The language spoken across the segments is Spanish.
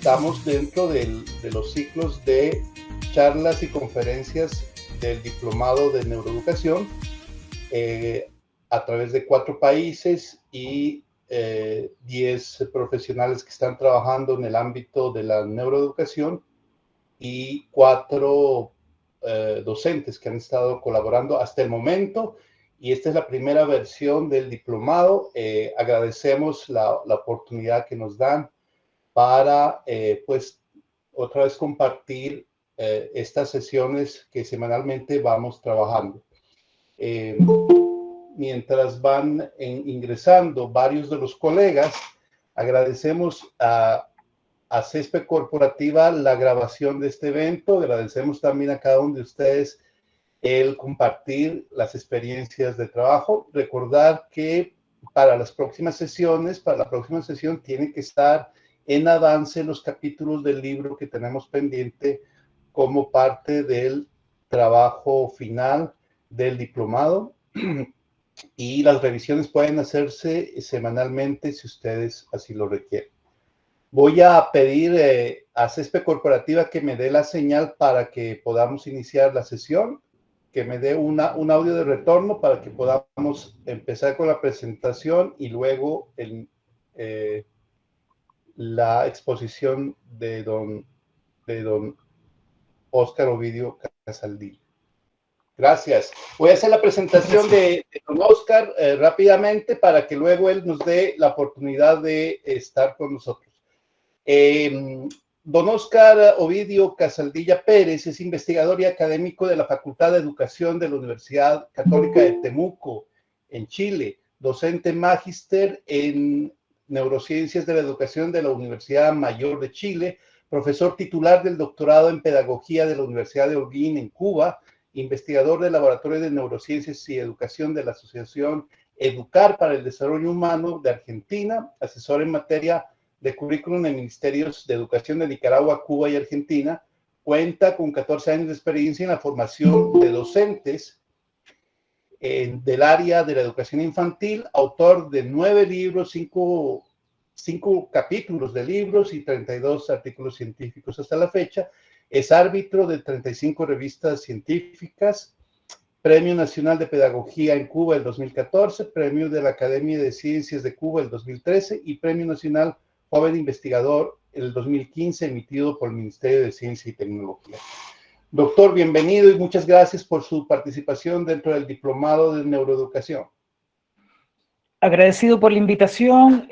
estamos dentro de los ciclos de charlas y conferencias del Diplomado de Neuroeducación a través de 4 países y 10 profesionales que están trabajando en el ámbito de la neuroeducación y 4 docentes que han estado colaborando hasta el momento. Y esta es la primera versión del diplomado. Agradecemos la oportunidad que nos dan para, pues, otra vez compartir estas sesiones que semanalmente vamos trabajando. Mientras van ingresando varios de los colegas, agradecemos a CESPE Corporativa la grabación de este evento. Agradecemos también a cada uno de ustedes el compartir las experiencias de trabajo. Recordar que para las próximas sesiones, para la próxima sesión, tienen que estar en avance los capítulos del libro que tenemos pendiente como parte del trabajo final del diplomado. Y las revisiones pueden hacerse semanalmente si ustedes así lo requieren. Voy a pedir a CESPE Corporativa que me dé la señal para que podamos iniciar la sesión, que me dé un audio de retorno para que podamos empezar con la presentación y luego la exposición de don Óscar Ovidio Casaldilla. Gracias. Voy a hacer la presentación de don Óscar rápidamente para que luego él nos dé la oportunidad de estar con nosotros. Don Óscar Ovidio Casaldilla Pérez es investigador y académico de la Facultad de Educación de la Universidad Católica de Temuco, en Chile, docente magíster en Neurociencias de la Educación de la Universidad Mayor de Chile, profesor titular del doctorado en Pedagogía de la Universidad de Holguín, en Cuba, investigador del Laboratorio de Neurociencias y Educación de la Asociación Educar para el Desarrollo Humano de Argentina, asesor en materia de currículum en ministerios de educación de Nicaragua, Cuba y Argentina. Cuenta con 14 años de experiencia en la formación de docentes del área de la educación infantil, autor de 9 libros, 5 capítulos de libros y 32 artículos científicos hasta la fecha. Es árbitro de 35 revistas científicas, Premio Nacional de Pedagogía en Cuba el 2014, Premio de la Academia de Ciencias de Cuba el 2013 y Premio Nacional Joven Investigador el 2015, emitido por el Ministerio de Ciencia y Tecnología. Doctor, bienvenido y muchas gracias por su participación dentro del Diplomado de Neuroeducación. Agradecido por la invitación.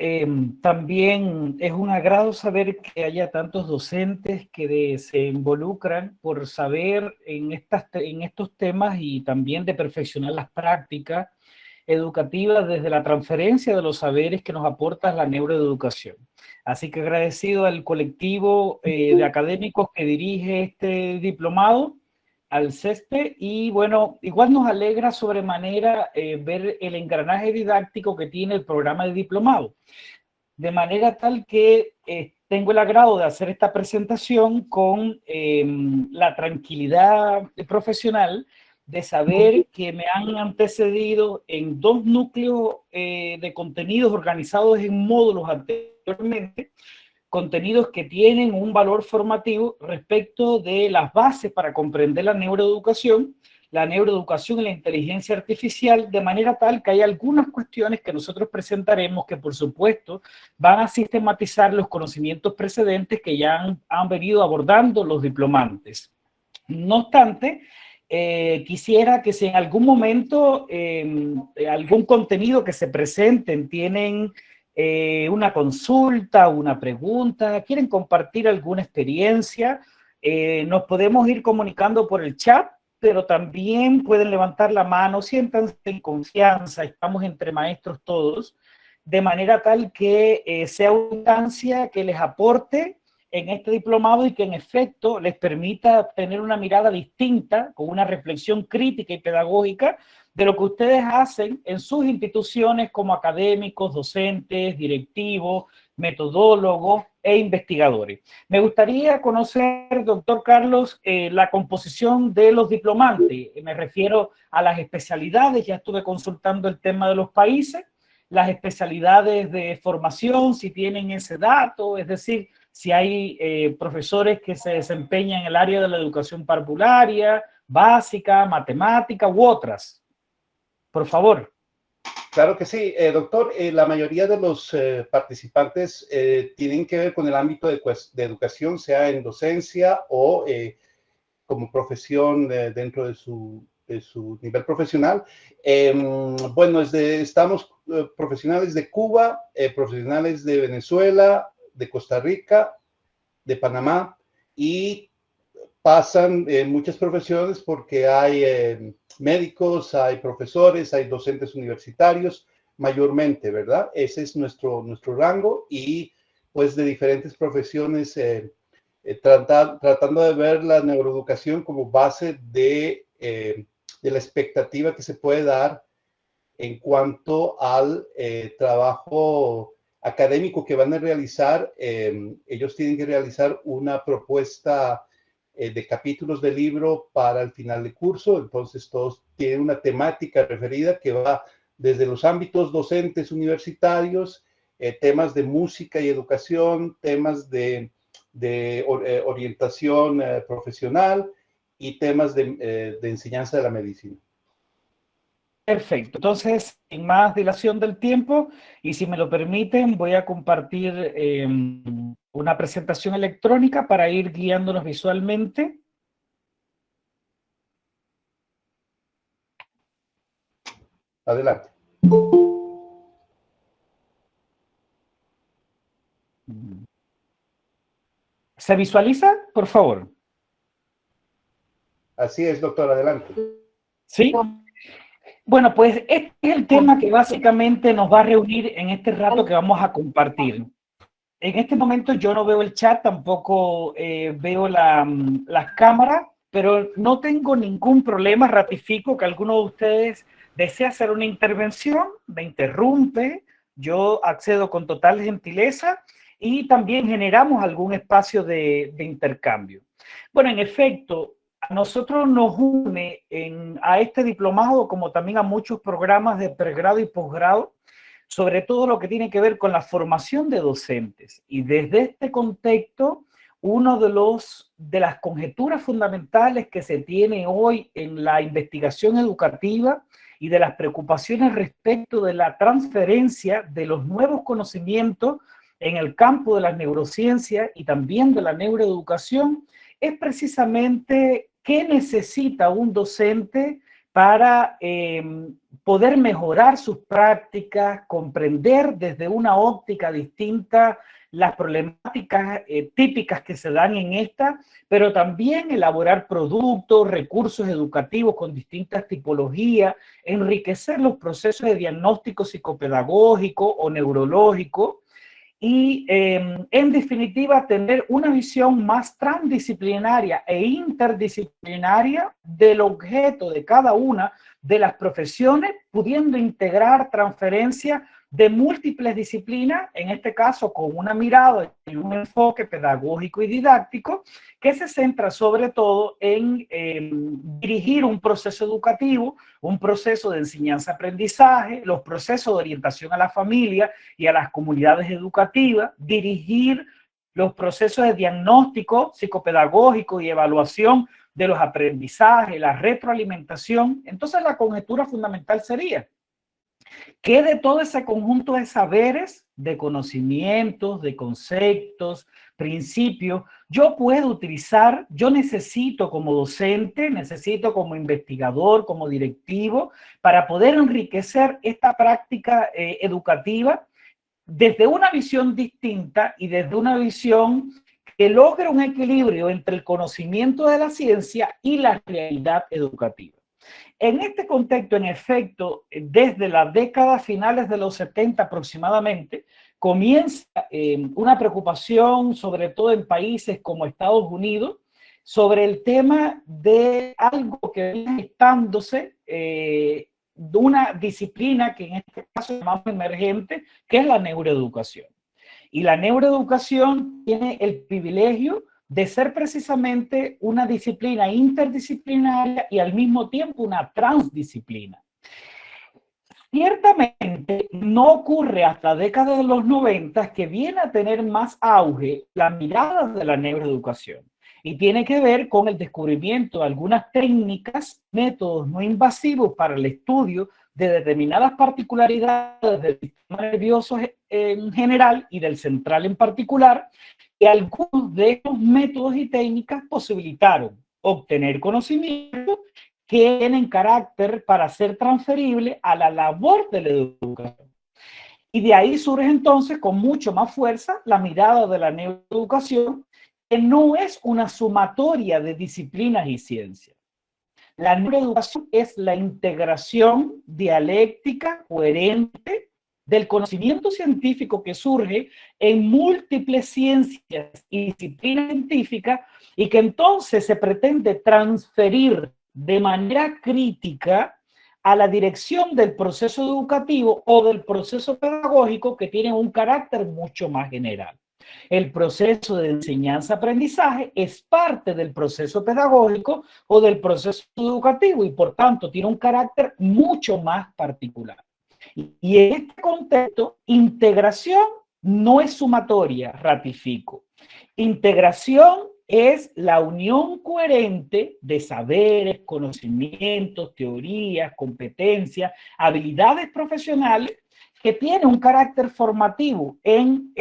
También es un agrado saber que haya tantos docentes que se involucran por saber en estos temas y también de perfeccionar las prácticas educativas desde la transferencia de los saberes que nos aporta la neuroeducación. Así que agradecido al colectivo de académicos que dirige este diplomado, al CESPE, y bueno, igual nos alegra sobremanera ver el engranaje didáctico que tiene el programa de diplomado, de manera tal que tengo el agrado de hacer esta presentación con la tranquilidad profesional de saber que me han antecedido en 2 núcleos de contenidos organizados en módulos anteriormente, contenidos que tienen un valor formativo respecto de las bases para comprender la neuroeducación y la inteligencia artificial, de manera tal que hay algunas cuestiones que nosotros presentaremos que, por supuesto, van a sistematizar los conocimientos precedentes que ya han venido abordando los diplomantes. No obstante, quisiera que si en algún momento algún contenido que se presenten tienen una consulta, una pregunta, quieren compartir alguna experiencia, nos podemos ir comunicando por el chat, pero también pueden levantar la mano, siéntanse en confianza, estamos entre maestros todos, de manera tal que sea una instancia que les aporte en este diplomado y que en efecto les permita tener una mirada distinta, con una reflexión crítica y pedagógica de lo que ustedes hacen en sus instituciones como académicos, docentes, directivos, metodólogos e investigadores. Me gustaría conocer, doctor Carlos, la composición de los diplomantes. Me refiero a las especialidades, ya estuve consultando el tema de los países, las especialidades de formación, si tienen ese dato, es decir, si hay profesores que se desempeñan en el área de la educación parvularia, básica, matemática u otras. Por favor. Claro que sí, doctor. La mayoría de los participantes tienen que ver con el ámbito de educación, sea en docencia o como profesión dentro de su nivel profesional. Bueno, estamos profesionales de Cuba, profesionales de Venezuela, de Costa Rica, de Panamá, y pasan muchas profesiones porque hay médicos, hay profesores, hay docentes universitarios, mayormente, ¿verdad? Ese es nuestro rango, y pues de diferentes profesiones, tratando de ver la neuroeducación como base de la expectativa que se puede dar en cuanto al trabajo académico que van a realizar. Ellos tienen que realizar una propuesta de capítulos de libro para el final de curso, entonces todos tienen una temática referida que va desde los ámbitos docentes universitarios, temas de música y educación, temas de orientación profesional y temas de enseñanza de la medicina. Perfecto. Entonces, sin más dilación del tiempo, y si me lo permiten, voy a compartir una presentación electrónica para ir guiándonos visualmente. Adelante. ¿Se visualiza? Por favor. Así es, doctor, adelante. ¿Sí? Bueno, pues este es el tema que básicamente nos va a reunir en este rato que vamos a compartir. En este momento yo no veo el chat, tampoco veo las cámaras, pero no tengo ningún problema. Ratifico que alguno de ustedes desea hacer una intervención, me interrumpe, yo accedo con total gentileza y también generamos algún espacio de intercambio. Bueno, en efecto, a nosotros nos une a este diplomado, como también a muchos programas de pregrado y posgrado, sobre todo lo que tiene que ver con la formación de docentes. Y desde este contexto, una de las conjeturas fundamentales que se tiene hoy en la investigación educativa y de las preocupaciones respecto de la transferencia de los nuevos conocimientos en el campo de las neurociencias y también de la neuroeducación es precisamente qué necesita un docente para poder mejorar sus prácticas, comprender desde una óptica distinta las problemáticas típicas que se dan en esta, pero también elaborar productos, recursos educativos con distintas tipologías, enriquecer los procesos de diagnóstico psicopedagógico o neurológico, y en definitiva tener una visión más transdisciplinaria e interdisciplinaria del objeto de cada una de las profesiones, pudiendo integrar transferencia de múltiples disciplinas, en este caso con una mirada y un enfoque pedagógico y didáctico que se centra sobre todo en dirigir un proceso educativo, un proceso de enseñanza-aprendizaje, los procesos de orientación a la familia y a las comunidades educativas, dirigir los procesos de diagnóstico psicopedagógico y evaluación de los aprendizajes, la retroalimentación. Entonces la conjetura fundamental sería que de todo ese conjunto de saberes, de conocimientos, de conceptos, principios, yo puedo utilizar, yo necesito como docente, necesito como investigador, como directivo, para poder enriquecer esta práctica educativa desde una visión distinta y desde una visión que logre un equilibrio entre el conocimiento de la ciencia y la realidad educativa. En este contexto, en efecto, desde las décadas finales de los 70 aproximadamente, comienza una preocupación, sobre todo en países como Estados Unidos, sobre el tema de algo que viene gestándose, de una disciplina que en este caso llamamos emergente, que es la neuroeducación. Y la neuroeducación tiene el privilegio de ser precisamente una disciplina interdisciplinaria y al mismo tiempo una transdisciplina. Ciertamente no ocurre hasta la década de los 90 que viene a tener más auge la mirada de la neuroeducación y tiene que ver con el descubrimiento de algunas técnicas, métodos no invasivos para el estudio de determinadas particularidades del sistema nervioso en general y del central en particular, y algunos de estos métodos y técnicas posibilitaron obtener conocimiento que tienen carácter para ser transferible a la labor de la educación. Y de ahí surge entonces con mucho más fuerza la mirada de la neuroeducación, que no es una sumatoria de disciplinas y ciencias. La neuroeducación es la integración dialéctica coherente del conocimiento científico que surge en múltiples ciencias y disciplinas científicas y que entonces se pretende transferir de manera crítica a la dirección del proceso educativo o del proceso pedagógico que tiene un carácter mucho más general. El proceso de enseñanza-aprendizaje es parte del proceso pedagógico o del proceso educativo y por tanto tiene un carácter mucho más particular. Y en este contexto, integración no es sumatoria, ratifico. Integración es la unión coherente de saberes, conocimientos, teorías, competencias, habilidades profesionales que tiene un carácter formativo en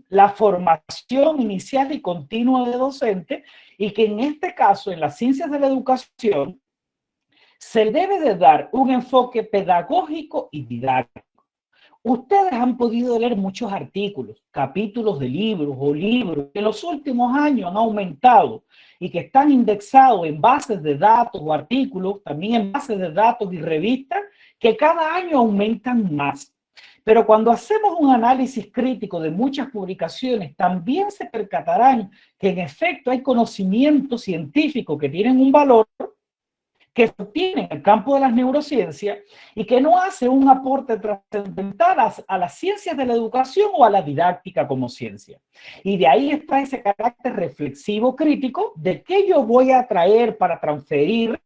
la formación inicial y continua de docente y que en este caso, en las ciencias de la educación, se debe de dar un enfoque pedagógico y didáctico. Ustedes han podido leer muchos artículos, capítulos de libros o libros que en los últimos años han aumentado y que están indexados en bases de datos o artículos, también en bases de datos y revistas, que cada año aumentan más. Pero cuando hacemos un análisis crítico de muchas publicaciones, también se percatarán que en efecto hay conocimientos científicos que tienen un valor, que se obtiene en el campo de las neurociencias y que no hace un aporte trascendental a las ciencias de la educación o a la didáctica como ciencia. Y de ahí está ese carácter reflexivo crítico de qué yo voy a traer para transferir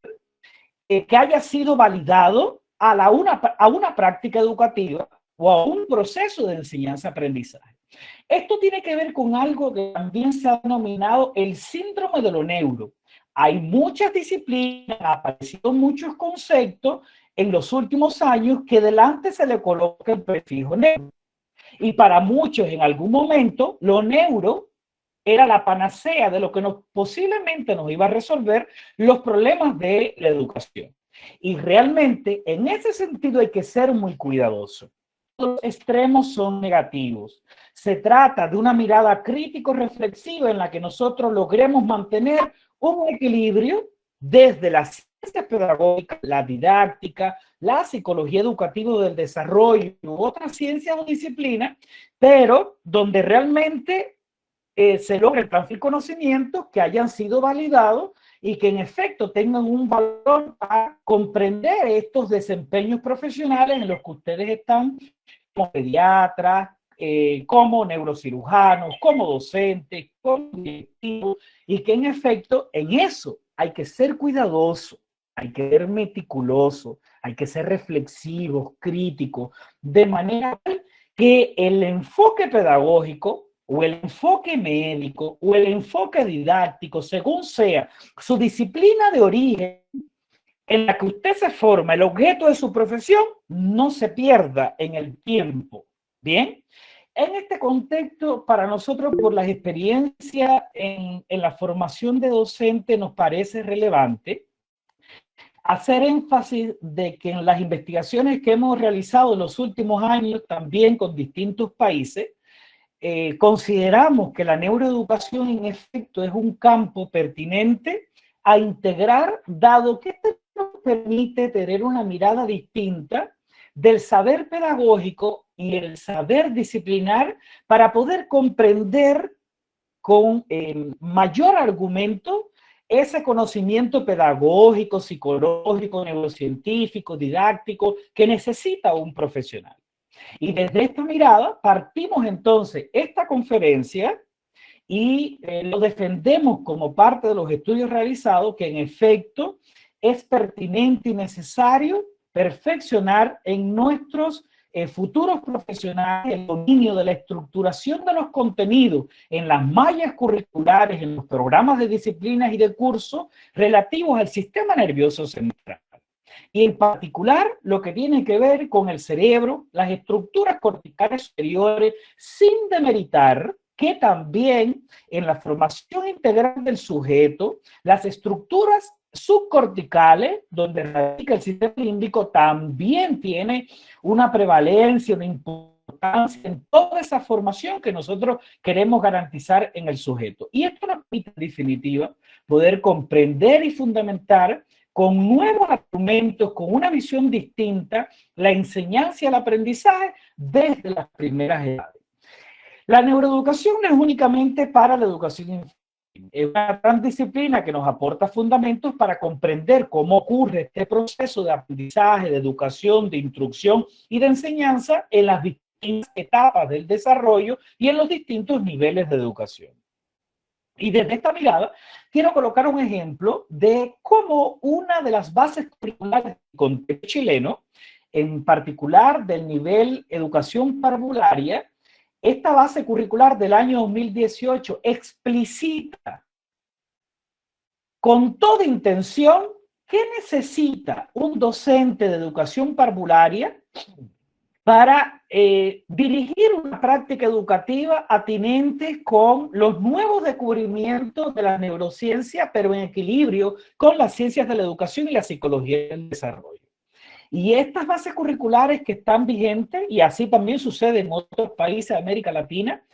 que haya sido validado a una práctica educativa o a un proceso de enseñanza-aprendizaje. Esto tiene que ver con algo que también se ha denominado el síndrome de lo neuro. Hay muchas disciplinas, han aparecido muchos conceptos en los últimos años que delante se le coloca el prefijo neuro. Y para muchos en algún momento lo neuro era la panacea de lo que posiblemente nos iba a resolver los problemas de la educación. Y realmente en ese sentido hay que ser muy cuidadoso. Los extremos son negativos. Se trata de una mirada crítico-reflexiva en la que nosotros logremos mantener un equilibrio desde las ciencias pedagógicas, la didáctica, la psicología educativa del desarrollo u otras ciencias o disciplinas, pero donde realmente se logra el transfer conocimientos que hayan sido validados y que en efecto tengan un valor para comprender estos desempeños profesionales en los que ustedes están como pediatras, como neurocirujanos, como docentes, como directivos, y que en efecto en eso hay que ser cuidadoso, hay que ser meticuloso, hay que ser reflexivos, críticos, de manera que el enfoque pedagógico o el enfoque médico o el enfoque didáctico, según sea su disciplina de origen en la que usted se forma, el objeto de su profesión, no se pierda en el tiempo. Bien, en este contexto, para nosotros, por las experiencias en la formación de docente, nos parece relevante hacer énfasis de que en las investigaciones que hemos realizado en los últimos años, también con distintos países, consideramos que la neuroeducación en efecto es un campo pertinente a integrar, dado que nos permite tener una mirada distinta del saber pedagógico y el saber disciplinar para poder comprender con mayor argumento ese conocimiento pedagógico, psicológico, neurocientífico, didáctico que necesita un profesional. Y desde esta mirada partimos entonces esta conferencia y lo defendemos como parte de los estudios realizados que en efecto es pertinente y necesario perfeccionar en nuestros futuros profesionales el dominio de la estructuración de los contenidos en las mallas curriculares, en los programas de disciplinas y de cursos relativos al sistema nervioso central. Y en particular lo que tiene que ver con el cerebro, las estructuras corticales superiores, sin demeritar que también en la formación integral del sujeto, las estructuras subcorticales, donde radica el sistema límbico, también tiene una prevalencia, una importancia en toda esa formación que nosotros queremos garantizar en el sujeto. Y esto nos permite, en definitiva, poder comprender y fundamentar con nuevos argumentos, con una visión distinta, la enseñanza y el aprendizaje desde las primeras edades. La neuroeducación no es únicamente para la educación infantil. Es una gran disciplina que nos aporta fundamentos para comprender cómo ocurre este proceso de aprendizaje, de educación, de instrucción y de enseñanza en las distintas etapas del desarrollo y en los distintos niveles de educación. Y desde esta mirada, quiero colocar un ejemplo de cómo una de las bases curriculares del contexto chileno, en particular del nivel educación parvularia, esta base curricular del año 2018 explicita con toda intención qué necesita un docente de educación parvularia para dirigir una práctica educativa atinente con los nuevos descubrimientos de la neurociencia, pero en equilibrio con las ciencias de la educación y la psicología del desarrollo. Y estas bases curriculares que están vigentes, y así también sucede en otros países de América Latina,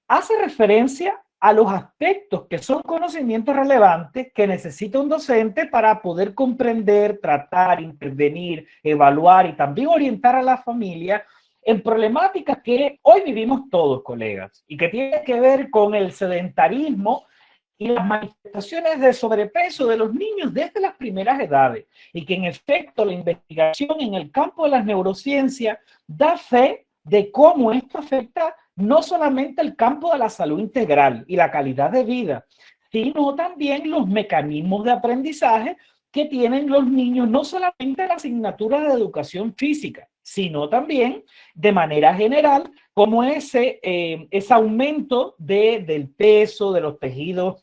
hace referencia a los aspectos que son conocimientos relevantes que necesita un docente para poder comprender, tratar, intervenir, evaluar y también orientar a la familia en problemáticas que hoy vivimos todos, colegas, y que tienen que ver con el sedentarismo y las manifestaciones de sobrepeso de los niños desde las primeras edades, y que en efecto la investigación en el campo de las neurociencias da fe de cómo esto afecta no solamente el campo de la salud integral y la calidad de vida, sino también los mecanismos de aprendizaje que tienen los niños, no solamente en la asignatura de educación física, sino también de manera general, como ese aumento del peso, de los tejidos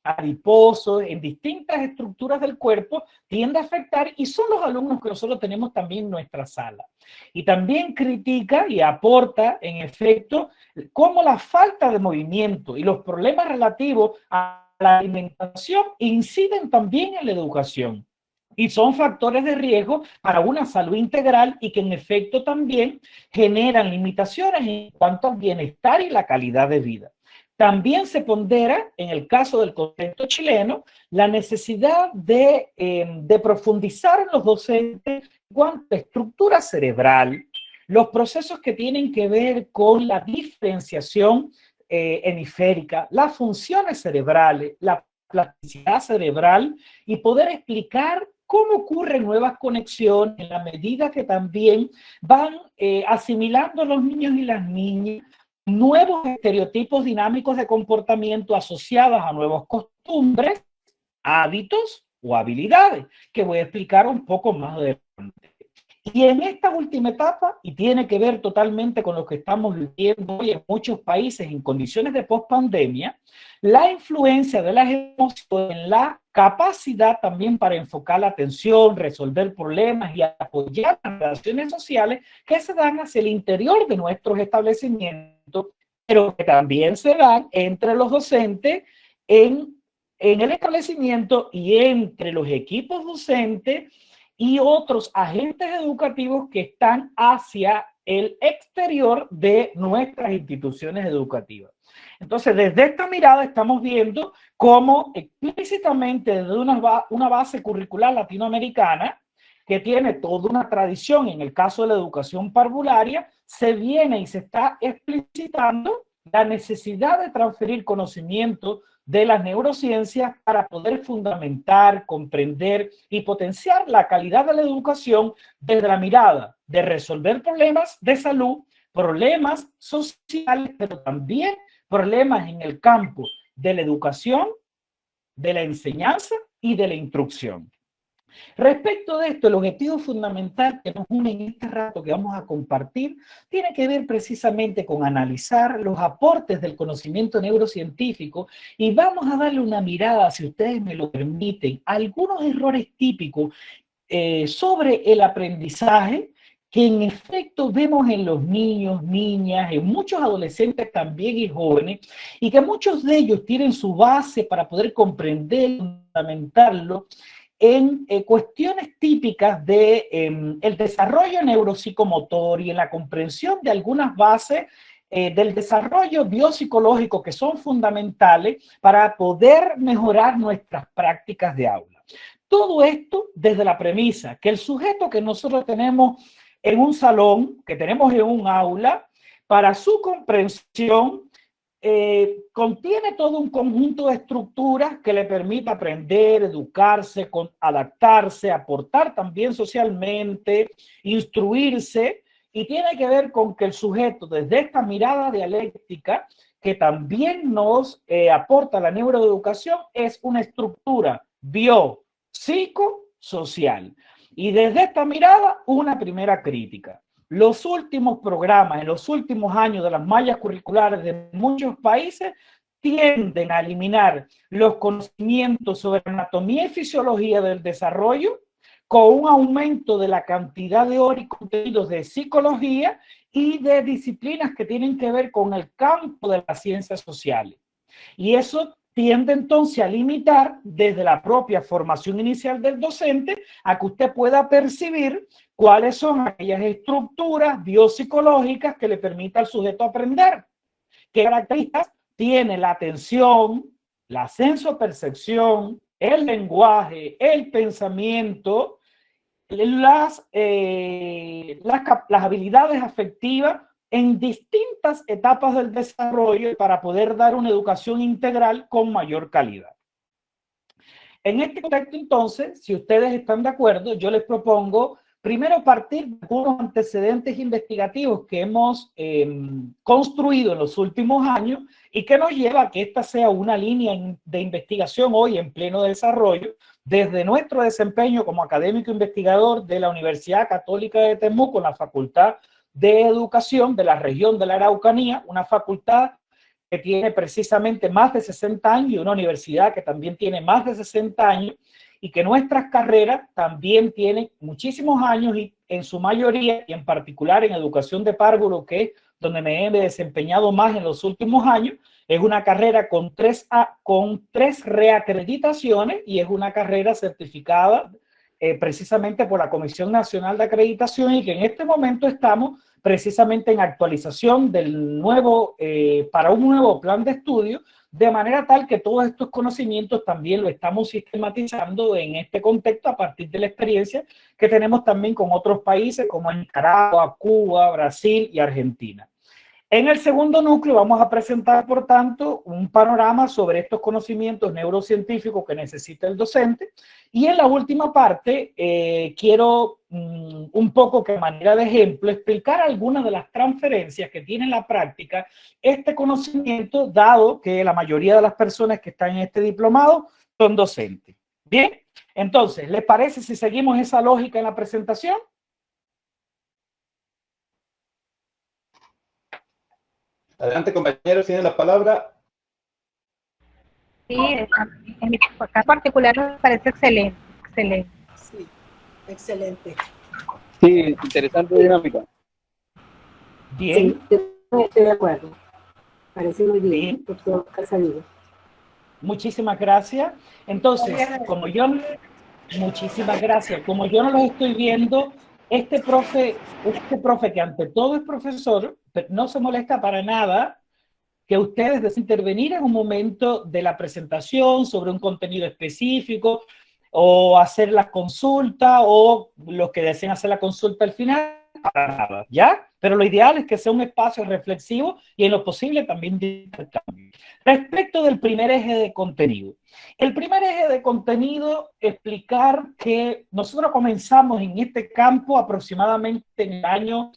adiposos en distintas estructuras del cuerpo tiende a afectar, y son los alumnos que nosotros tenemos también en nuestra sala. Y también critica y aporta, en efecto, cómo la falta de movimiento y los problemas relativos a la alimentación inciden también en la educación y son factores de riesgo para una salud integral, y que en efecto también generan limitaciones en cuanto al bienestar y la calidad de vida. También se pondera, en el caso del contexto chileno, la necesidad de profundizar en los docentes en cuanto a estructura cerebral, los procesos que tienen que ver con la diferenciación hemisférica, las funciones cerebrales, la plasticidad cerebral, y poder explicar cómo ocurren nuevas conexiones en la medida que también van asimilando los niños y las niñas nuevos estereotipos dinámicos de comportamiento asociados a nuevas costumbres, hábitos o habilidades, que voy a explicar un poco más adelante. Y en esta última etapa, y tiene que ver totalmente con lo que estamos viviendo hoy en muchos países en condiciones de pospandemia, la influencia de las emociones en la capacidad también para enfocar la atención, resolver problemas y apoyar las relaciones sociales que se dan hacia el interior de nuestros establecimientos, pero que también se dan entre los docentes en el establecimiento y entre los equipos docentes y otros agentes educativos que están hacia el exterior de nuestras instituciones educativas. Entonces, desde esta mirada estamos viendo cómo explícitamente desde una base curricular latinoamericana, que tiene toda una tradición en el caso de la educación parvularia, se viene y se está explicitando la necesidad de transferir conocimiento de las neurociencias para poder fundamentar, comprender y potenciar la calidad de la educación desde la mirada de resolver problemas de salud, problemas sociales, pero también problemas en el campo de la educación, de la enseñanza y de la instrucción. Respecto de esto, el objetivo fundamental que nos une en este rato que vamos a compartir tiene que ver precisamente con analizar los aportes del conocimiento neurocientífico y vamos a darle una mirada, si ustedes me lo permiten, a algunos errores típicos sobre el aprendizaje que en efecto vemos en los niños, niñas, en muchos adolescentes también y jóvenes, y que muchos de ellos tienen su base para poder comprender, fundamentarlo, en cuestiones típicas de el desarrollo neuropsicomotor y en la comprensión de algunas bases del desarrollo biopsicológico que son fundamentales para poder mejorar nuestras prácticas de aula. Todo esto desde la premisa que el sujeto que nosotros tenemos en un salón, que tenemos en un aula, para su comprensión, contiene todo un conjunto de estructuras que le permite aprender, educarse, adaptarse, aportar también socialmente, instruirse, y tiene que ver con que el sujeto, desde esta mirada dialéctica, que también nos aporta la neuroeducación, es una estructura biopsicosocial. Y desde esta mirada, una primera crítica. Los últimos programas, en los últimos años de las mallas curriculares de muchos países, tienden a eliminar los conocimientos sobre anatomía y fisiología del desarrollo con un aumento de la cantidad de horas y contenidos de psicología y de disciplinas que tienen que ver con el campo de las ciencias sociales. Y eso tiende entonces a limitar desde la propia formación inicial del docente a que usted pueda percibir cuáles son aquellas estructuras biopsicológicas que le permita al sujeto aprender. ¿Qué características tiene la atención, la sensopercepción, el lenguaje, el pensamiento, las habilidades afectivas en distintas etapas del desarrollo para poder dar una educación integral con mayor calidad? En este contexto, entonces, si ustedes están de acuerdo, yo les propongo primero partir de algunos antecedentes investigativos que hemos construido en los últimos años y que nos lleva a que esta sea una línea de investigación hoy en pleno desarrollo desde nuestro desempeño como académico investigador de la Universidad Católica de Temuco, en la Facultad de Educación de la región de la Araucanía, una facultad que tiene precisamente más de 60 años y una universidad que también tiene más de 60 años y que nuestras carreras también tienen muchísimos años y en su mayoría, y en particular en educación de párvulo, que es donde me he desempeñado más en los últimos años, es una carrera con tres reacreditaciones y es una carrera certificada precisamente por la Comisión Nacional de Acreditación y que en este momento estamos precisamente en actualización del nuevo, para un nuevo plan de estudio, de manera tal que todos estos conocimientos también lo estamos sistematizando en este contexto a partir de la experiencia que tenemos también con otros países como Nicaragua, Cuba, Brasil y Argentina. En el segundo núcleo vamos a presentar, por tanto, un panorama sobre estos conocimientos neurocientíficos que necesita el docente. Y en la última parte quiero un poco que a manera de ejemplo explicar algunas de las transferencias que tiene en la práctica este conocimiento, dado que la mayoría de las personas que están en este diplomado son docentes. Bien, entonces, ¿les parece si seguimos esa lógica en la presentación? Adelante, compañeros, tienen la palabra. Sí, en mi caso particular me parece excelente, excelente. Sí, excelente. Sí, interesante dinámica. Bien. Sí, yo estoy de acuerdo. Parece muy bien, Bien. doctor Casalino. Muchísimas gracias. Entonces, muchísimas gracias. Como yo no los estoy viendo, este profe que ante todo es profesor, pero no se molesta para nada que ustedes deseen intervenir en un momento de la presentación sobre un contenido específico o hacer la consulta o los que deseen hacer la consulta al final, para nada, ¿ya? Pero lo ideal es que sea un espacio reflexivo y en lo posible también de intercambio. Respecto del primer eje de contenido. El primer eje de contenido, explicar que nosotros comenzamos en este campo aproximadamente en el año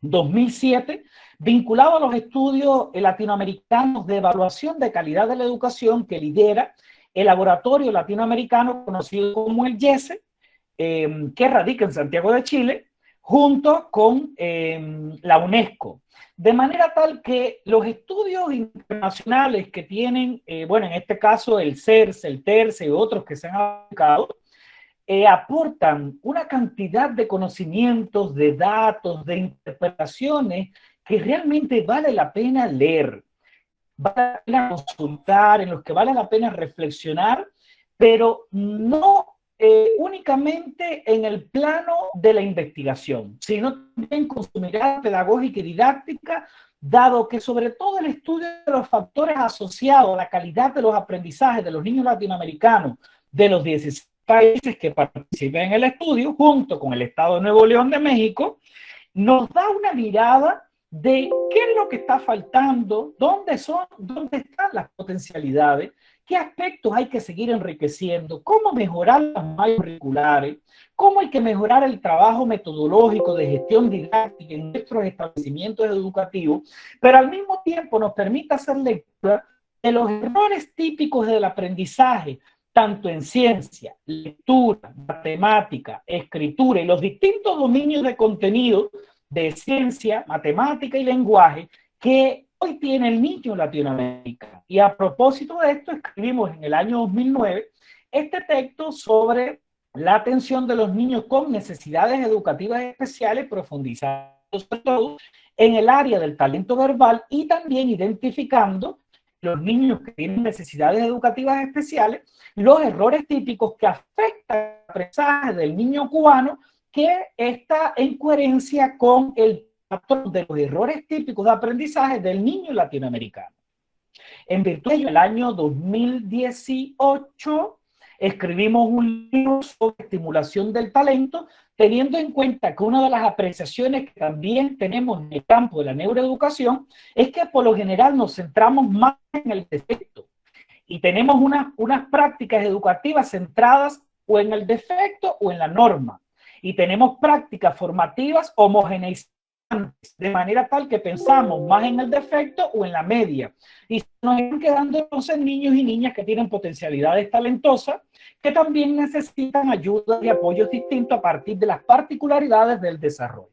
2007, vinculado a los estudios latinoamericanos de evaluación de calidad de la educación que lidera el laboratorio latinoamericano conocido como el YESE, que radica en Santiago de Chile, junto con la UNESCO. De manera tal que los estudios internacionales que tienen, bueno, en este caso el CERS, el TERCE y otros que se han aplicado, aportan una cantidad de conocimientos, de datos, de interpretaciones que realmente vale la pena leer, vale la pena consultar, en los que vale la pena reflexionar, pero no únicamente en el plano de la investigación, sino también con su mirada pedagógica y didáctica, dado que sobre todo el estudio de los factores asociados a la calidad de los aprendizajes de los niños latinoamericanos de los 16 países que participan en el estudio, junto con el Estado de Nuevo León de México, nos da una mirada de qué es lo que está faltando, dónde están las potencialidades, qué aspectos hay que seguir enriqueciendo, cómo mejorar las mallas curriculares, cómo hay que mejorar el trabajo metodológico de gestión didáctica en nuestros establecimientos educativos, pero al mismo tiempo nos permite hacer lectura de los errores típicos del aprendizaje, tanto en ciencia, lectura, matemática, escritura y los distintos dominios de contenido de ciencia, matemática y lenguaje que hoy tiene el niño latinoamericano. Y a propósito de esto, escribimos en el año 2009 este texto sobre la atención de los niños con necesidades educativas especiales, profundizando sobre todo en el área del talento verbal y también identificando los niños que tienen necesidades educativas especiales, los errores típicos que afectan el aprendizaje del niño cubano, que está en coherencia con el patrón de los errores típicos de aprendizaje del niño latinoamericano. En virtud de ello, en el año 2018 escribimos un libro sobre estimulación del talento, teniendo en cuenta que una de las apreciaciones que también tenemos en el campo de la neuroeducación es que por lo general nos centramos más en el defecto y tenemos unas prácticas educativas centradas o en el defecto o en la norma, y tenemos prácticas formativas homogeneizantes, de manera tal que pensamos más en el defecto o en la media, y nos están quedando entonces niños y niñas que tienen potencialidades talentosas, que también necesitan ayuda y apoyos distintos a partir de las particularidades del desarrollo.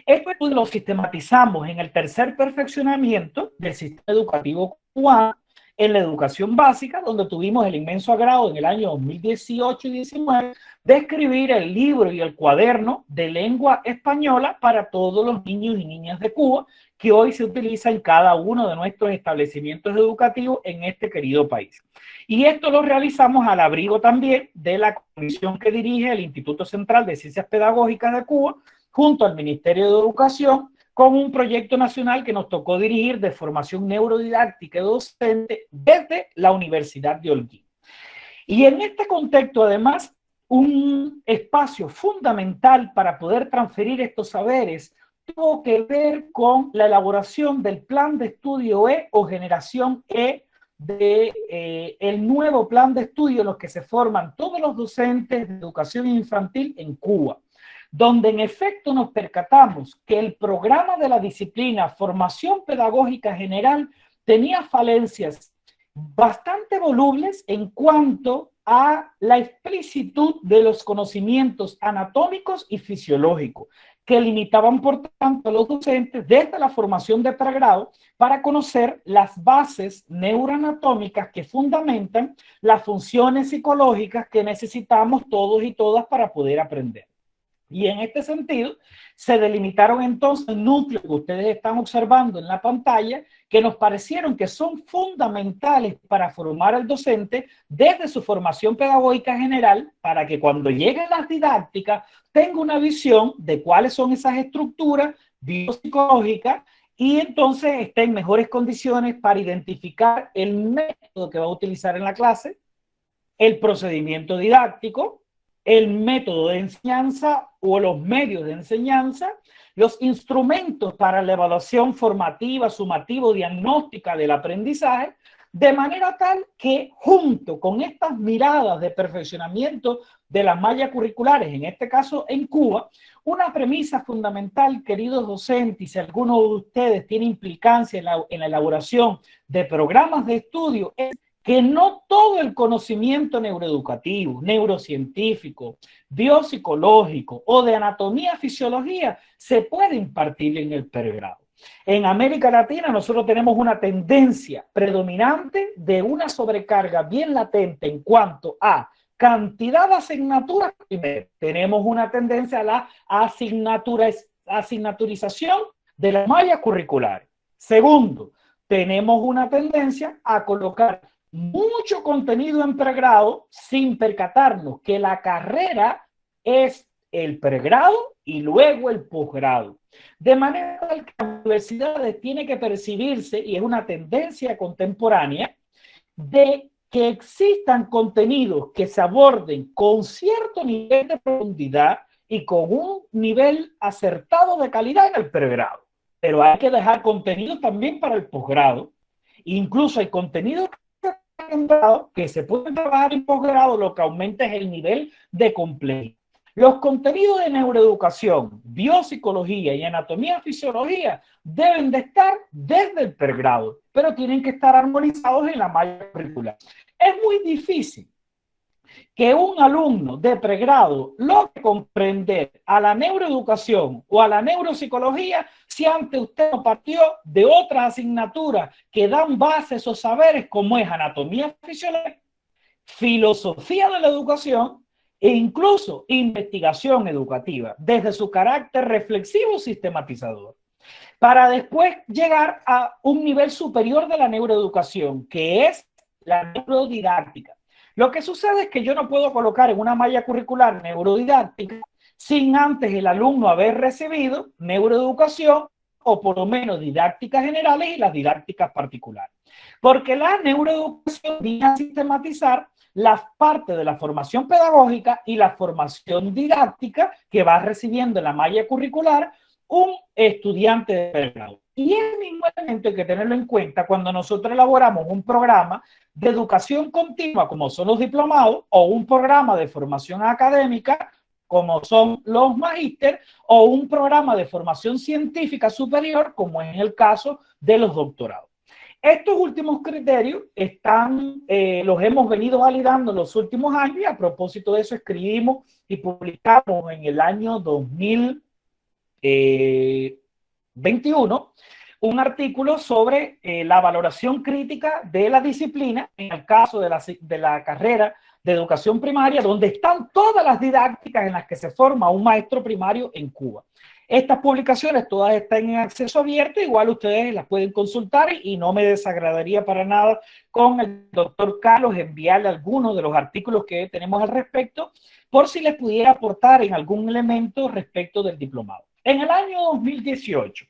Esto lo sistematizamos en el tercer perfeccionamiento del sistema educativo cubano, en la educación básica, donde tuvimos el inmenso agrado en el año 2018 y 19 de escribir el libro y el cuaderno de lengua española para todos los niños y niñas de Cuba, que hoy se utiliza en cada uno de nuestros establecimientos educativos en este querido país. Y esto lo realizamos al abrigo también de la comisión que dirige el Instituto Central de Ciencias Pedagógicas de Cuba, junto al Ministerio de Educación, con un proyecto nacional que nos tocó dirigir de formación neurodidáctica y docente desde la Universidad de Holguín. Y en este contexto, además, un espacio fundamental para poder transferir estos saberes tuvo que ver con la elaboración del plan de estudio E o generación E de el nuevo plan de estudio en los que se forman todos los docentes de educación infantil en Cuba, donde en efecto nos percatamos que el programa de la disciplina Formación Pedagógica General tenía falencias bastante volubles en cuanto a la explicitud de los conocimientos anatómicos y fisiológicos, que limitaban por tanto a los docentes desde la formación de pregrado para conocer las bases neuroanatómicas que fundamentan las funciones psicológicas que necesitamos todos y todas para poder aprender. Y en este sentido, se delimitaron entonces núcleos que ustedes están observando en la pantalla, que nos parecieron que son fundamentales para formar al docente desde su formación pedagógica general, para que cuando lleguen las didácticas tenga una visión de cuáles son esas estructuras biopsicológicas y entonces esté en mejores condiciones para identificar el método que va a utilizar en la clase, el procedimiento didáctico, el método de enseñanza o los medios de enseñanza, los instrumentos para la evaluación formativa, sumativa, diagnóstica del aprendizaje, de manera tal que junto con estas miradas de perfeccionamiento de las mallas curriculares, en este caso en Cuba, una premisa fundamental, queridos docentes, y si alguno de ustedes tiene implicancia en la elaboración de programas de estudio, es que no todo el conocimiento neuroeducativo, neurocientífico, biopsicológico o de anatomía, fisiología se puede impartir en el pregrado. En América Latina nosotros tenemos una tendencia predominante de una sobrecarga bien latente en cuanto a cantidad de asignaturas. Primero, tenemos una tendencia a la asignaturización de las mallas curriculares. Segundo, tenemos una tendencia a colocar mucho contenido en pregrado sin percatarnos que la carrera es el pregrado y luego el posgrado. De manera que las universidades tienen que percibirse, y es una tendencia contemporánea, de que existan contenidos que se aborden con cierto nivel de profundidad y con un nivel acertado de calidad en el pregrado. Pero hay que dejar contenido también para el posgrado. Incluso hay contenidos que se pueden trabajar en posgrado, lo que aumenta es el nivel de complejidad. Los contenidos de neuroeducación, biopsicología y anatomía fisiología deben de estar desde el pregrado, pero tienen que estar armonizados en la malla curricular. Es muy difícil que un alumno de pregrado logre comprender a la neuroeducación o a la neuropsicología si antes usted no partió de otras asignaturas que dan base a esos saberes, como es anatomía fisiológica, filosofía de la educación e incluso investigación educativa, desde su carácter reflexivo sistematizador, para después llegar a un nivel superior de la neuroeducación, que es la neurodidáctica. Lo que sucede es que yo no puedo colocar en una malla curricular neurodidáctica sin antes el alumno haber recibido neuroeducación o por lo menos didácticas generales y las didácticas particulares. Porque la neuroeducación viene a sistematizar la parte de la formación pedagógica y la formación didáctica que va recibiendo en la malla curricular un estudiante de pregrado. Y es mismo elemento hay que tenerlo en cuenta cuando nosotros elaboramos un programa de educación continua, como son los diplomados, o un programa de formación académica, como son los magíster, o un programa de formación científica superior, como es el caso de los doctorados. Estos últimos criterios los hemos venido validando en los últimos años, y a propósito de eso escribimos y publicamos en el año 2021 un artículo sobre la valoración crítica de la disciplina en el caso de la carrera de educación primaria, donde están todas las didácticas en las que se forma un maestro primario en Cuba. Estas publicaciones todas están en acceso abierto, igual ustedes las pueden consultar y no me desagradaría para nada con el doctor Carlos enviarle algunos de los artículos que tenemos al respecto, por si les pudiera aportar en algún elemento respecto del diplomado. En el año 2018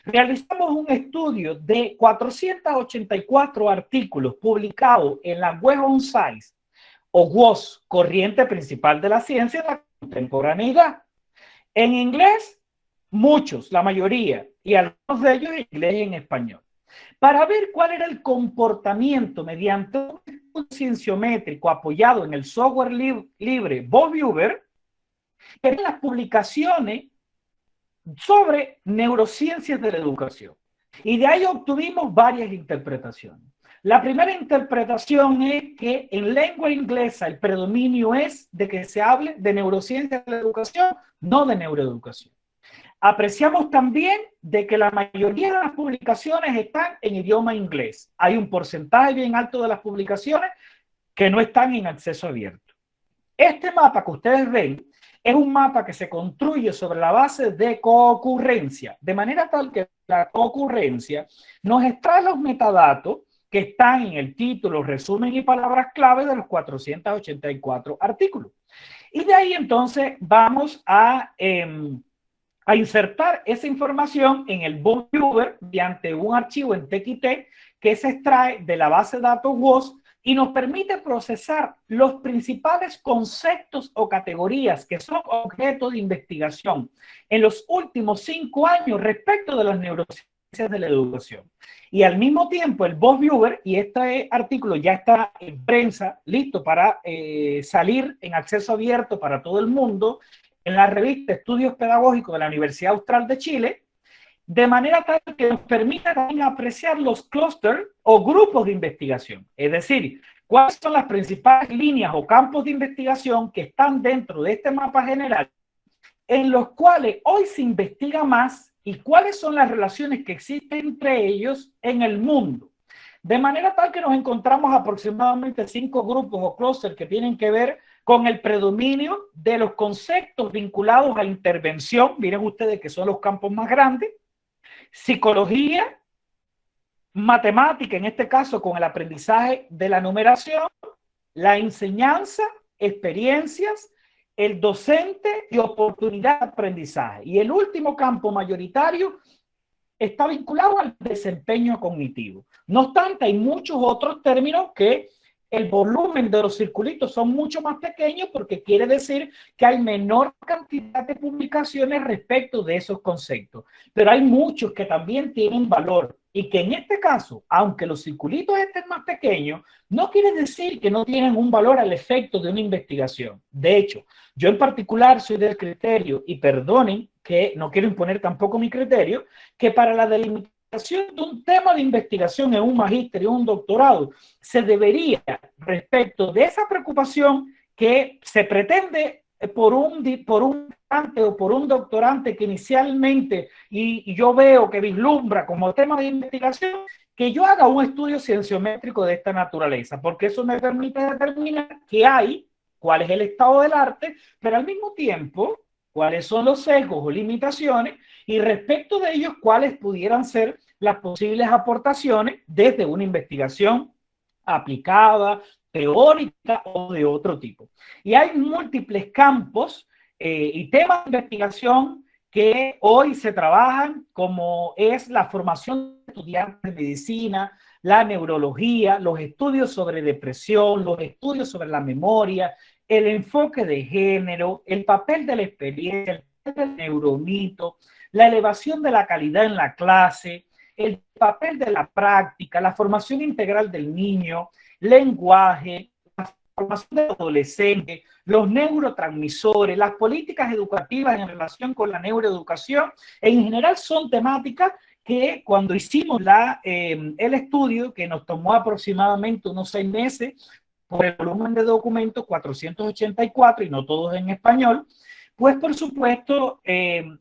realizamos un estudio de 484 artículos publicados en la Web on Science o WOS, Corriente Principal de la Ciencia de la Contemporaneidad. En inglés, muchos, la mayoría, y algunos de ellos en inglés y en español, para ver cuál era el comportamiento mediante un estudio cienciométrico apoyado en el software libre BossViewer, que eran las publicaciones sobre neurociencias de la educación. Y de ahí obtuvimos varias interpretaciones. La primera interpretación es que en lengua inglesa el predominio es de que se hable de neurociencias de la educación, no de neuroeducación. Apreciamos también de que la mayoría de las publicaciones están en idioma inglés. Hay un porcentaje bien alto de las publicaciones que no están en acceso abierto. Este mapa que ustedes ven es un mapa que se construye sobre la base de coocurrencia, de manera tal que la coocurrencia nos extrae los metadatos que están en el título, resumen y palabras clave de los 484 artículos. Y de ahí entonces vamos a insertar esa información en el BossViewer mediante un archivo en TXT que se extrae de la base de datos WOS y nos permite procesar los principales conceptos o categorías que son objeto de investigación en los últimos 5 años respecto de las neurociencias de la educación. Y al mismo tiempo el BossViewer, y este artículo ya está en prensa, listo para salir en acceso abierto para todo el mundo, en la revista Estudios Pedagógicos de la Universidad Austral de Chile, de manera tal que nos permita también apreciar los clústeres o grupos de investigación. Es decir, cuáles son las principales líneas o campos de investigación que están dentro de este mapa general en los cuales hoy se investiga más y cuáles son las relaciones que existen entre ellos en el mundo. De manera tal que nos encontramos aproximadamente 5 grupos o clústeres que tienen que ver con el predominio de los conceptos vinculados a intervención, miren ustedes que son los campos más grandes, psicología, matemática, en este caso con el aprendizaje de la numeración, la enseñanza, experiencias, el docente y oportunidad de aprendizaje. Y el último campo mayoritario está vinculado al desempeño cognitivo. No obstante, hay muchos otros términos que el volumen de los circulitos son mucho más pequeños porque quiere decir que hay menor cantidad de publicaciones respecto de esos conceptos. Pero hay muchos que también tienen valor y que en este caso, aunque los circulitos estén más pequeños, no quiere decir que no tienen un valor al efecto de una investigación. De hecho, yo en particular soy del criterio, y perdonen que no quiero imponer tampoco mi criterio, que para la delimitación de un tema de investigación en un magíster y un doctorado, se debería, respecto de esa preocupación que se pretende por un doctorante o por un doctorante que inicialmente, y yo veo que vislumbra como tema de investigación, que yo haga un estudio cienciométrico de esta naturaleza, porque eso me permite determinar qué hay, cuál es el estado del arte, pero al mismo tiempo, cuáles son los sesgos o limitaciones y respecto de ellos, cuáles pudieran ser las posibles aportaciones desde una investigación aplicada, teórica o de otro tipo. Y hay múltiples campos y temas de investigación que hoy se trabajan, como es la formación de estudiantes de medicina, la neurología, los estudios sobre depresión, los estudios sobre la memoria, el enfoque de género, el papel de la experiencia, el papel del neuromito, la elevación de la calidad en la clase, el papel de la práctica, la formación integral del niño, lenguaje, la formación del adolescente, los neurotransmisores, las políticas educativas en relación con la neuroeducación, en general son temáticas que cuando hicimos el estudio, que nos tomó aproximadamente unos 6 meses, por el volumen de documentos, 484, y no todos en español, pues por supuesto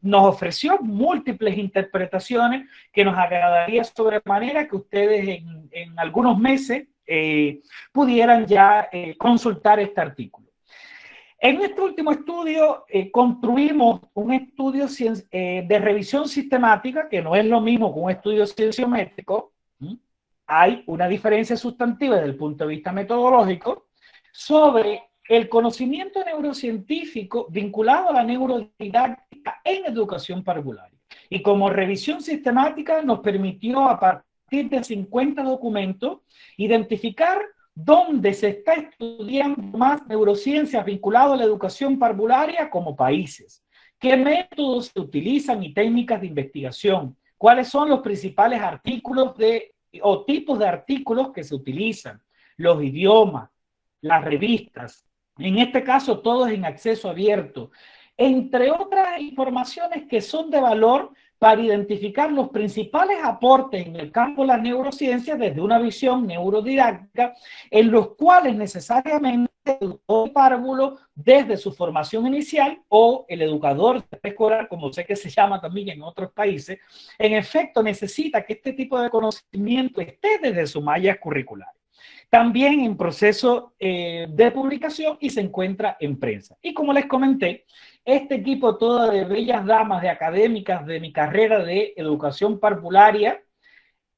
nos ofreció múltiples interpretaciones que nos agradaría sobremanera que ustedes en algunos meses pudieran ya consultar este artículo. En este último estudio construimos un estudio de revisión sistemática, que no es lo mismo que un estudio cienciométrico. Hay una diferencia sustantiva desde el punto de vista metodológico sobre el conocimiento neurocientífico vinculado a la neurodidáctica en educación parvularia. Y como revisión sistemática nos permitió, a partir de 50 documentos, identificar dónde se está estudiando más neurociencias vinculadas a la educación parvularia como países, qué métodos se utilizan y técnicas de investigación, cuáles son los principales artículos o tipos de artículos que se utilizan, los idiomas, las revistas, en este caso todos en acceso abierto, entre otras informaciones que son de valor para identificar los principales aportes en el campo de las neurociencias desde una visión neurodidáctica, en los cuales necesariamente el educador párvulo, desde su formación inicial, o el educador preescolar, como sé que se llama también en otros países, en efecto necesita que este tipo de conocimiento esté desde su malla curricular. También en proceso de publicación y se encuentra en prensa. Y como les comenté, este equipo todo de bellas damas, de académicas de mi carrera de educación parvularia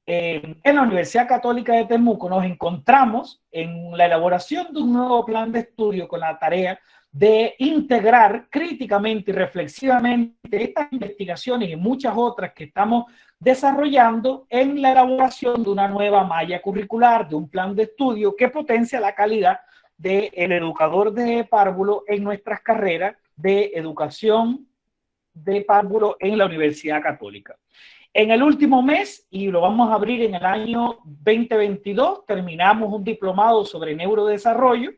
en la Universidad Católica de Temuco, nos encontramos en la elaboración de un nuevo plan de estudio con la tarea de integrar críticamente y reflexivamente estas investigaciones y muchas otras que estamos desarrollando en la elaboración de una nueva malla curricular, de un plan de estudio que potencia la calidad del educador de párvulo en nuestras carreras de educación de párvulo en la Universidad Católica. En el último mes, y lo vamos a abrir en el año 2022, terminamos un diplomado sobre neurodesarrollo,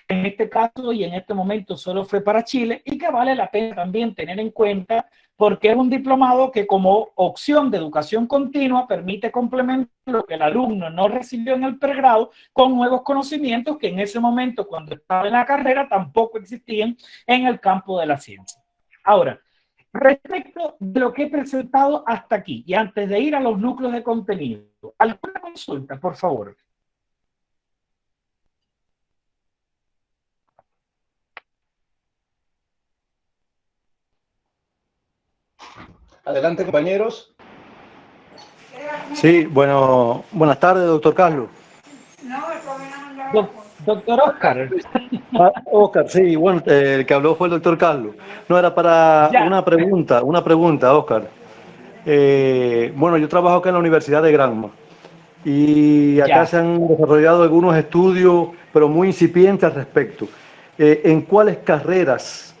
en este caso y en este momento solo fue para Chile, y que vale la pena también tener en cuenta porque es un diplomado que como opción de educación continua permite complementar lo que el alumno no recibió en el pregrado con nuevos conocimientos que en ese momento, cuando estaba en la carrera, tampoco existían en el campo de la ciencia. Ahora, respecto de lo que he presentado hasta aquí, y antes de ir a los núcleos de contenido, ¿alguna consulta, por favor? Adelante, compañeros. Sí, bueno, buenas tardes, doctor Carlos. Doctor Oscar. Oscar, sí, bueno, el que habló fue el doctor Carlos. No, era para Ya. una pregunta, Oscar. Bueno, yo trabajo acá en la Universidad de Granma y acá Ya. se han desarrollado algunos estudios, pero muy incipientes al respecto. ¿En cuáles carreras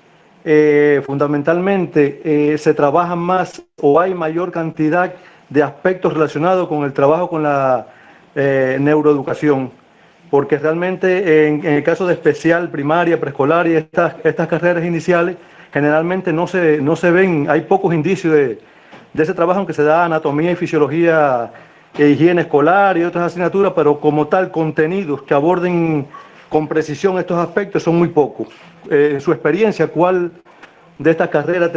fundamentalmente se trabaja más o hay mayor cantidad de aspectos relacionados con el trabajo con la neuroeducación? Porque realmente en el caso de especial, primaria, preescolar y estas carreras iniciales, generalmente no se ven, hay pocos indicios de ese trabajo, aunque se da anatomía y fisiología, higiene escolar y otras asignaturas, pero como tal, contenidos que aborden con precisión estos aspectos son muy pocos. En su experiencia, ¿cuál de estas carreras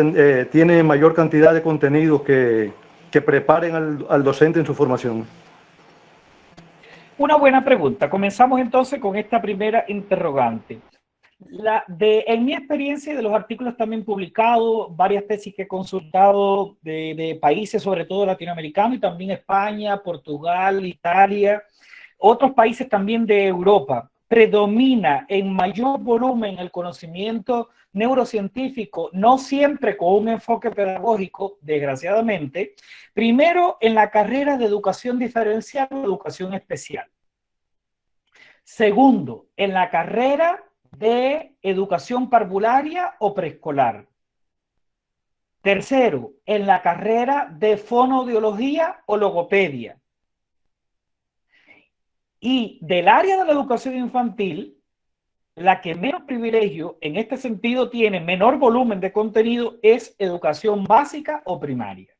tiene mayor cantidad de contenidos que preparen al docente en su formación? Una buena pregunta. Comenzamos entonces con esta primera interrogante. En mi experiencia y de los artículos también publicados, varias tesis que he consultado de países, sobre todo latinoamericanos, y también España, Portugal, Italia, otros países también de Europa, predomina en mayor volumen el conocimiento neurocientífico, no siempre con un enfoque pedagógico, desgraciadamente, primero en la carrera de educación diferencial o educación especial. Segundo, en la carrera de educación parvularia o preescolar. Tercero, en la carrera de fonoaudiología o logopedia. Y del área de la educación infantil, la que menos privilegio en este sentido tiene, menor volumen de contenido, es educación básica o primaria.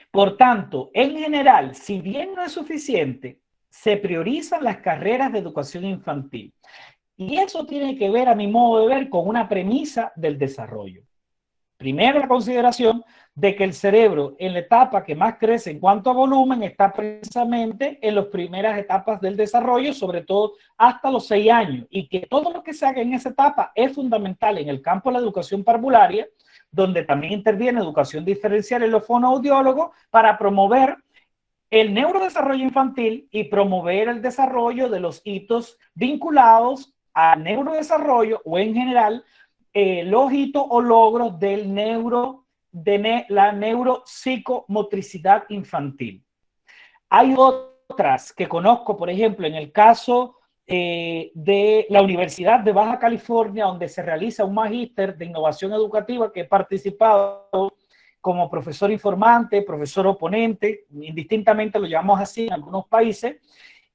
Por tanto, en general, si bien no es suficiente, se priorizan las carreras de educación infantil. Y eso tiene que ver, a mi modo de ver, con una premisa del desarrollo. Primero, la consideración de que el cerebro, en la etapa que más crece en cuanto a volumen, está precisamente en las primeras etapas del desarrollo, sobre todo hasta los 6 años, y que todo lo que se haga en esa etapa es fundamental en el campo de la educación parvularia, donde también interviene educación diferencial en los fonoaudiólogos, para promover el neurodesarrollo infantil y promover el desarrollo de los hitos vinculados al neurodesarrollo o en general los hitos o logros del la neuropsicomotricidad infantil. Hay otras que conozco, por ejemplo, en el caso de la Universidad de Baja California, donde se realiza un magíster de innovación educativa que he participado como profesor informante, profesor oponente, indistintamente lo llamamos así en algunos países,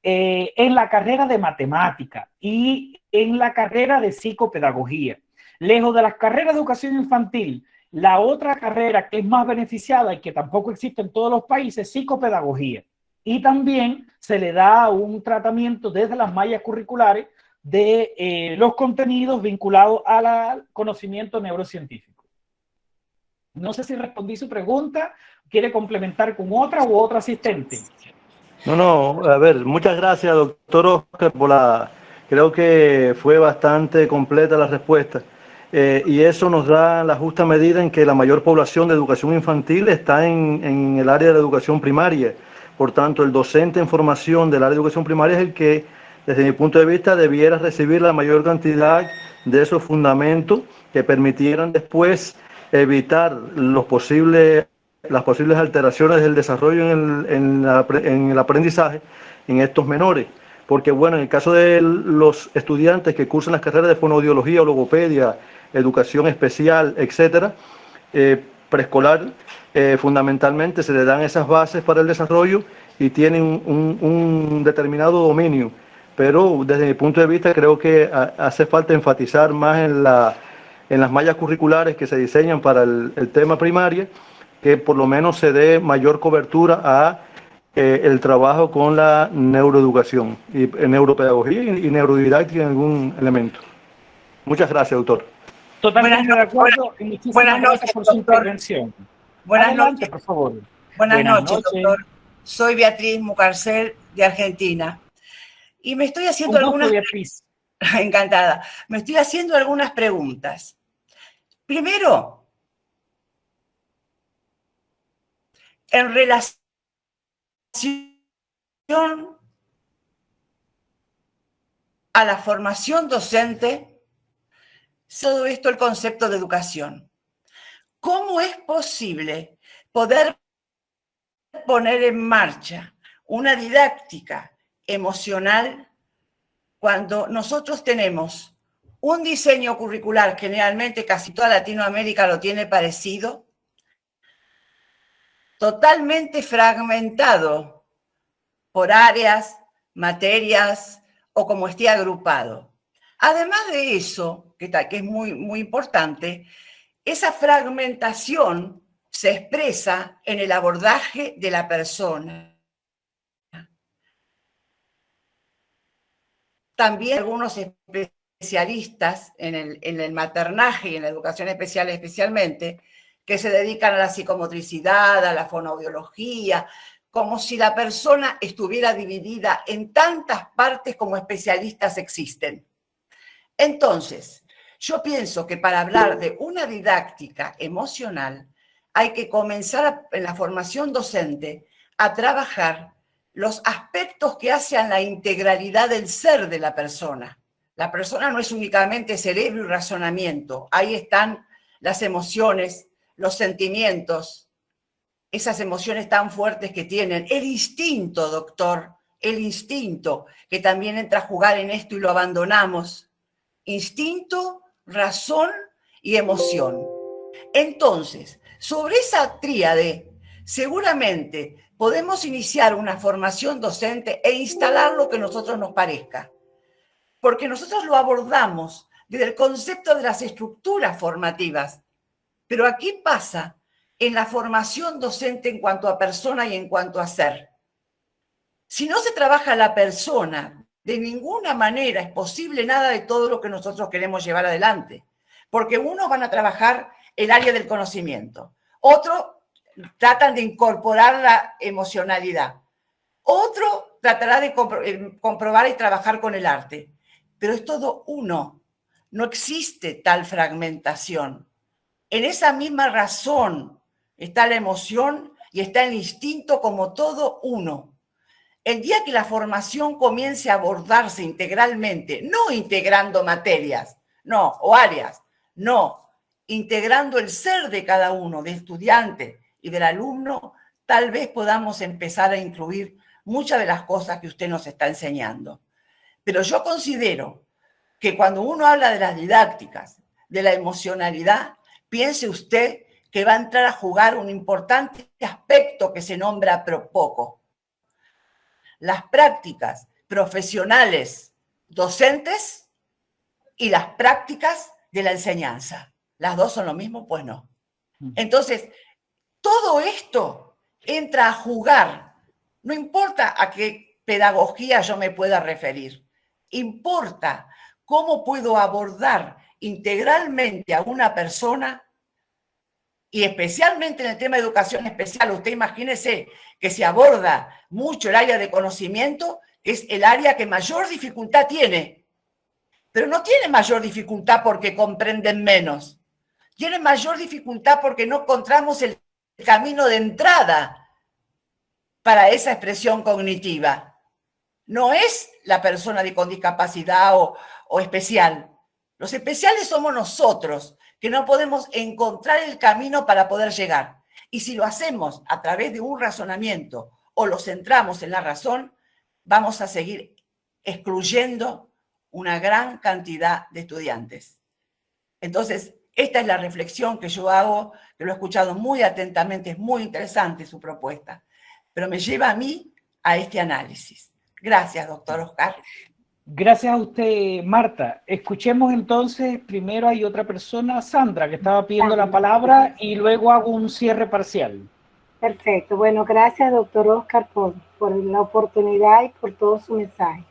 en la carrera de matemática y en la carrera de psicopedagogía. Lejos de las carreras de educación infantil, la otra carrera que es más beneficiada y que tampoco existe en todos los países, psicopedagogía. Y también se le da un tratamiento desde las mallas curriculares de los contenidos vinculados al conocimiento neurocientífico. No sé si respondí su pregunta, quiere complementar con otra u otro asistente. No, a ver, muchas gracias, doctor Oscar, creo que fue bastante completa la respuesta. Y eso nos da la justa medida en que la mayor población de educación infantil está en el área de la educación primaria. Por tanto, el docente en formación del área de educación primaria es el que, desde mi punto de vista, debiera recibir la mayor cantidad de esos fundamentos que permitieran después evitar las posibles alteraciones del desarrollo en el aprendizaje en estos menores. Porque, bueno, en el caso de los estudiantes que cursan las carreras de fonoaudiología o logopedia, educación especial, etcétera, preescolar, fundamentalmente se le dan esas bases para el desarrollo y tienen un determinado dominio. Pero desde mi punto de vista creo que hace falta enfatizar más en las mallas curriculares que se diseñan para el tema primaria, que por lo menos se dé mayor cobertura a el trabajo con la neuroeducación, y neuropedagogía y neurodidáctica en algún elemento. Muchas gracias, doctor. Totalmente de acuerdo y muchísimas gracias por su intervención. Buenas noches, por favor. Buenas noches, doctor. Soy Beatriz Mucarcel, de Argentina. Y me estoy haciendo Encantada. Me estoy haciendo algunas preguntas. Primero, en relación a la formación docente, todo esto el concepto de educación. ¿Cómo es posible poder poner en marcha una didáctica emocional cuando nosotros tenemos un diseño curricular, generalmente casi toda Latinoamérica lo tiene parecido, totalmente fragmentado por áreas, materias o como esté agrupado? Además de eso, que es muy importante, esa fragmentación se expresa en el abordaje de la persona. También algunos especialistas en el maternaje y en la educación especial especialmente, que se dedican a la psicomotricidad, a la fonoaudiología, como si la persona estuviera dividida en tantas partes como especialistas existen. Entonces, yo pienso que para hablar de una didáctica emocional hay que comenzar en la formación docente a trabajar los aspectos que hacen la integralidad del ser de la persona. La persona no es únicamente cerebro y razonamiento, ahí están las emociones, los sentimientos, esas emociones tan fuertes que tienen, el instinto, doctor, el instinto, que también entra a jugar en esto y lo abandonamos. Instinto, razón y emoción. Entonces, sobre esa tríade, seguramente podemos iniciar una formación docente e instalar lo que a nosotros nos parezca, porque nosotros lo abordamos desde el concepto de las estructuras formativas, pero aquí pasa en la formación docente en cuanto a persona y en cuanto a ser. Si no se trabaja la persona, de ninguna manera es posible nada de todo lo que nosotros queremos llevar adelante, porque unos van a trabajar el área del conocimiento, otros tratan de incorporar la emocionalidad, otro tratará de comprobar y trabajar con el arte, pero es todo uno, no existe tal fragmentación. En esa misma razón está la emoción y está el instinto como todo uno. El día que la formación comience a abordarse integralmente, no integrando materias, no, o áreas, no, integrando el ser de cada uno, del estudiante y del alumno, tal vez podamos empezar a incluir muchas de las cosas que usted nos está enseñando. Pero yo considero que cuando uno habla de las didácticas, de la emocionalidad, piense usted que va a entrar a jugar un importante aspecto que se nombra poco. Las prácticas profesionales docentes y las prácticas de la enseñanza. ¿Las dos son lo mismo? Pues no. Entonces, todo esto entra a jugar. No importa a qué pedagogía yo me pueda referir. Importa cómo puedo abordar integralmente a una persona y especialmente en el tema de educación especial. Usted imagínese que se aborda mucho el área de conocimiento, que es el área que mayor dificultad tiene. Pero no tiene mayor dificultad porque comprenden menos. Tiene mayor dificultad porque no encontramos el camino de entrada para esa expresión cognitiva. No es la persona con discapacidad o especial. Los especiales somos nosotros, que no podemos encontrar el camino para poder llegar. Y si lo hacemos a través de un razonamiento o lo centramos en la razón, vamos a seguir excluyendo una gran cantidad de estudiantes. Entonces, Esta es la reflexión que yo hago, que lo he escuchado muy atentamente, es muy interesante su propuesta, pero me lleva a mí a este análisis. Gracias, doctor Oscar. Gracias a usted, Marta. Escuchemos entonces, primero hay otra persona, Sandra, que estaba pidiendo la palabra, y luego hago un cierre parcial. Perfecto. Bueno, gracias, doctor Oscar, por la oportunidad y por todo su mensaje.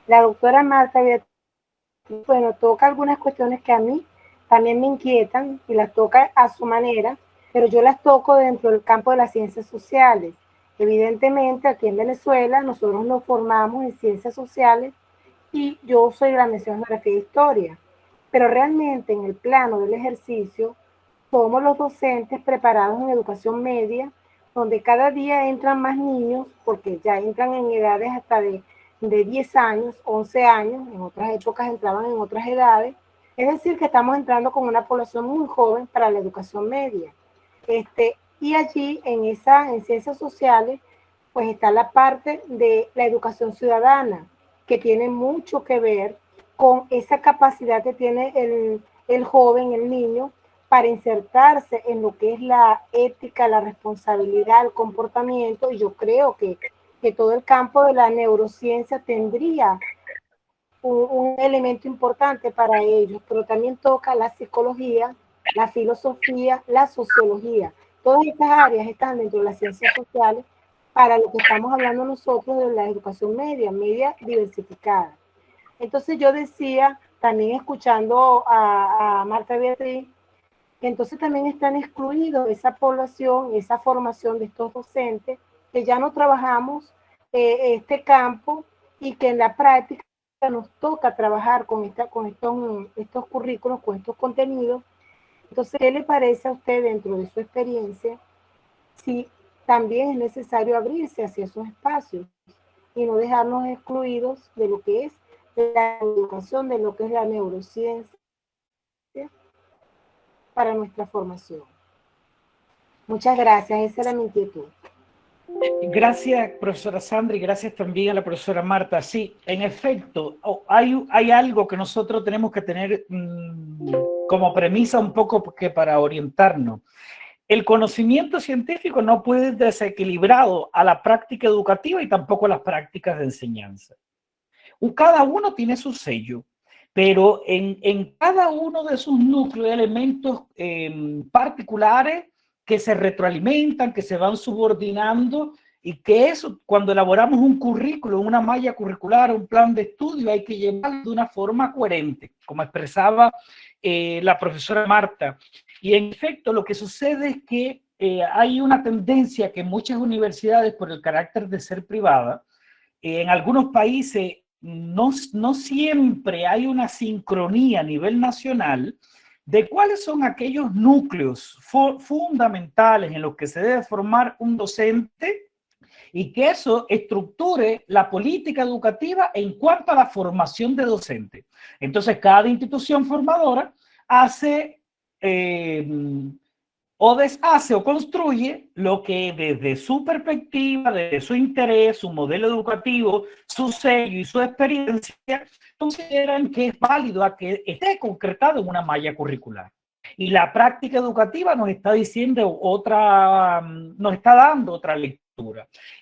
La doctora Marta Beatriz, bueno, toca algunas cuestiones que a mí también me inquietan y las toca a su manera, pero yo las toco dentro del campo de las ciencias sociales. Evidentemente, aquí en Venezuela, nosotros nos formamos en ciencias sociales y yo soy de la mención geografía e historia, pero realmente en el plano del ejercicio somos los docentes preparados en educación media, donde cada día entran más niños, porque ya entran en edades hasta de 10 años, 11 años, en otras épocas entraban en otras edades, es decir, que estamos entrando con una población muy joven para la educación media. Y allí en ciencias sociales, pues está la parte de la educación ciudadana, que tiene mucho que ver con esa capacidad que tiene el joven, el niño, para insertarse en lo que es la ética, la responsabilidad, el comportamiento, y yo creo que todo el campo de la neurociencia tendría un elemento importante para ellos, pero también toca la psicología, la filosofía, la sociología. Todas estas áreas están dentro de las ciencias sociales para lo que estamos hablando nosotros de la educación media diversificada. Entonces yo decía, también escuchando a Marta Beatriz, que entonces también están excluidos esa población, esa formación de estos docentes, que ya no trabajamos este campo y que en la práctica nos toca trabajar con estos currículos, con estos contenidos. Entonces, ¿qué le parece a usted dentro de su experiencia si también es necesario abrirse hacia esos espacios y no dejarnos excluidos de lo que es la educación, de lo que es la neurociencia para nuestra formación? Muchas gracias, esa era mi inquietud. Gracias, profesora Sandra, y gracias también a la profesora Marta. Sí, en efecto, hay algo que nosotros tenemos que tener como premisa un poco que para orientarnos. El conocimiento científico no puede ir desequilibrado a la práctica educativa y tampoco a las prácticas de enseñanza. Cada uno tiene su sello, pero en cada uno de sus núcleos hay elementos particulares que se retroalimentan, que se van subordinando, y que eso, cuando elaboramos un currículo, una malla curricular, un plan de estudio, hay que llevarlo de una forma coherente, como expresaba la profesora Marta. Y en efecto, lo que sucede es que hay una tendencia que muchas universidades, por el carácter de ser privada, en algunos países no siempre hay una sincronía a nivel nacional de cuáles son aquellos núcleos fundamentales en los que se debe formar un docente, y que eso estructure la política educativa en cuanto a la formación de docentes. Entonces, cada institución formadora hace o deshace o construye lo que desde su perspectiva, desde su interés, su modelo educativo, su sello y su experiencia, consideran que es válido a que esté concretado en una malla curricular. Y la práctica educativa nos está diciendo nos está dando otra lectura.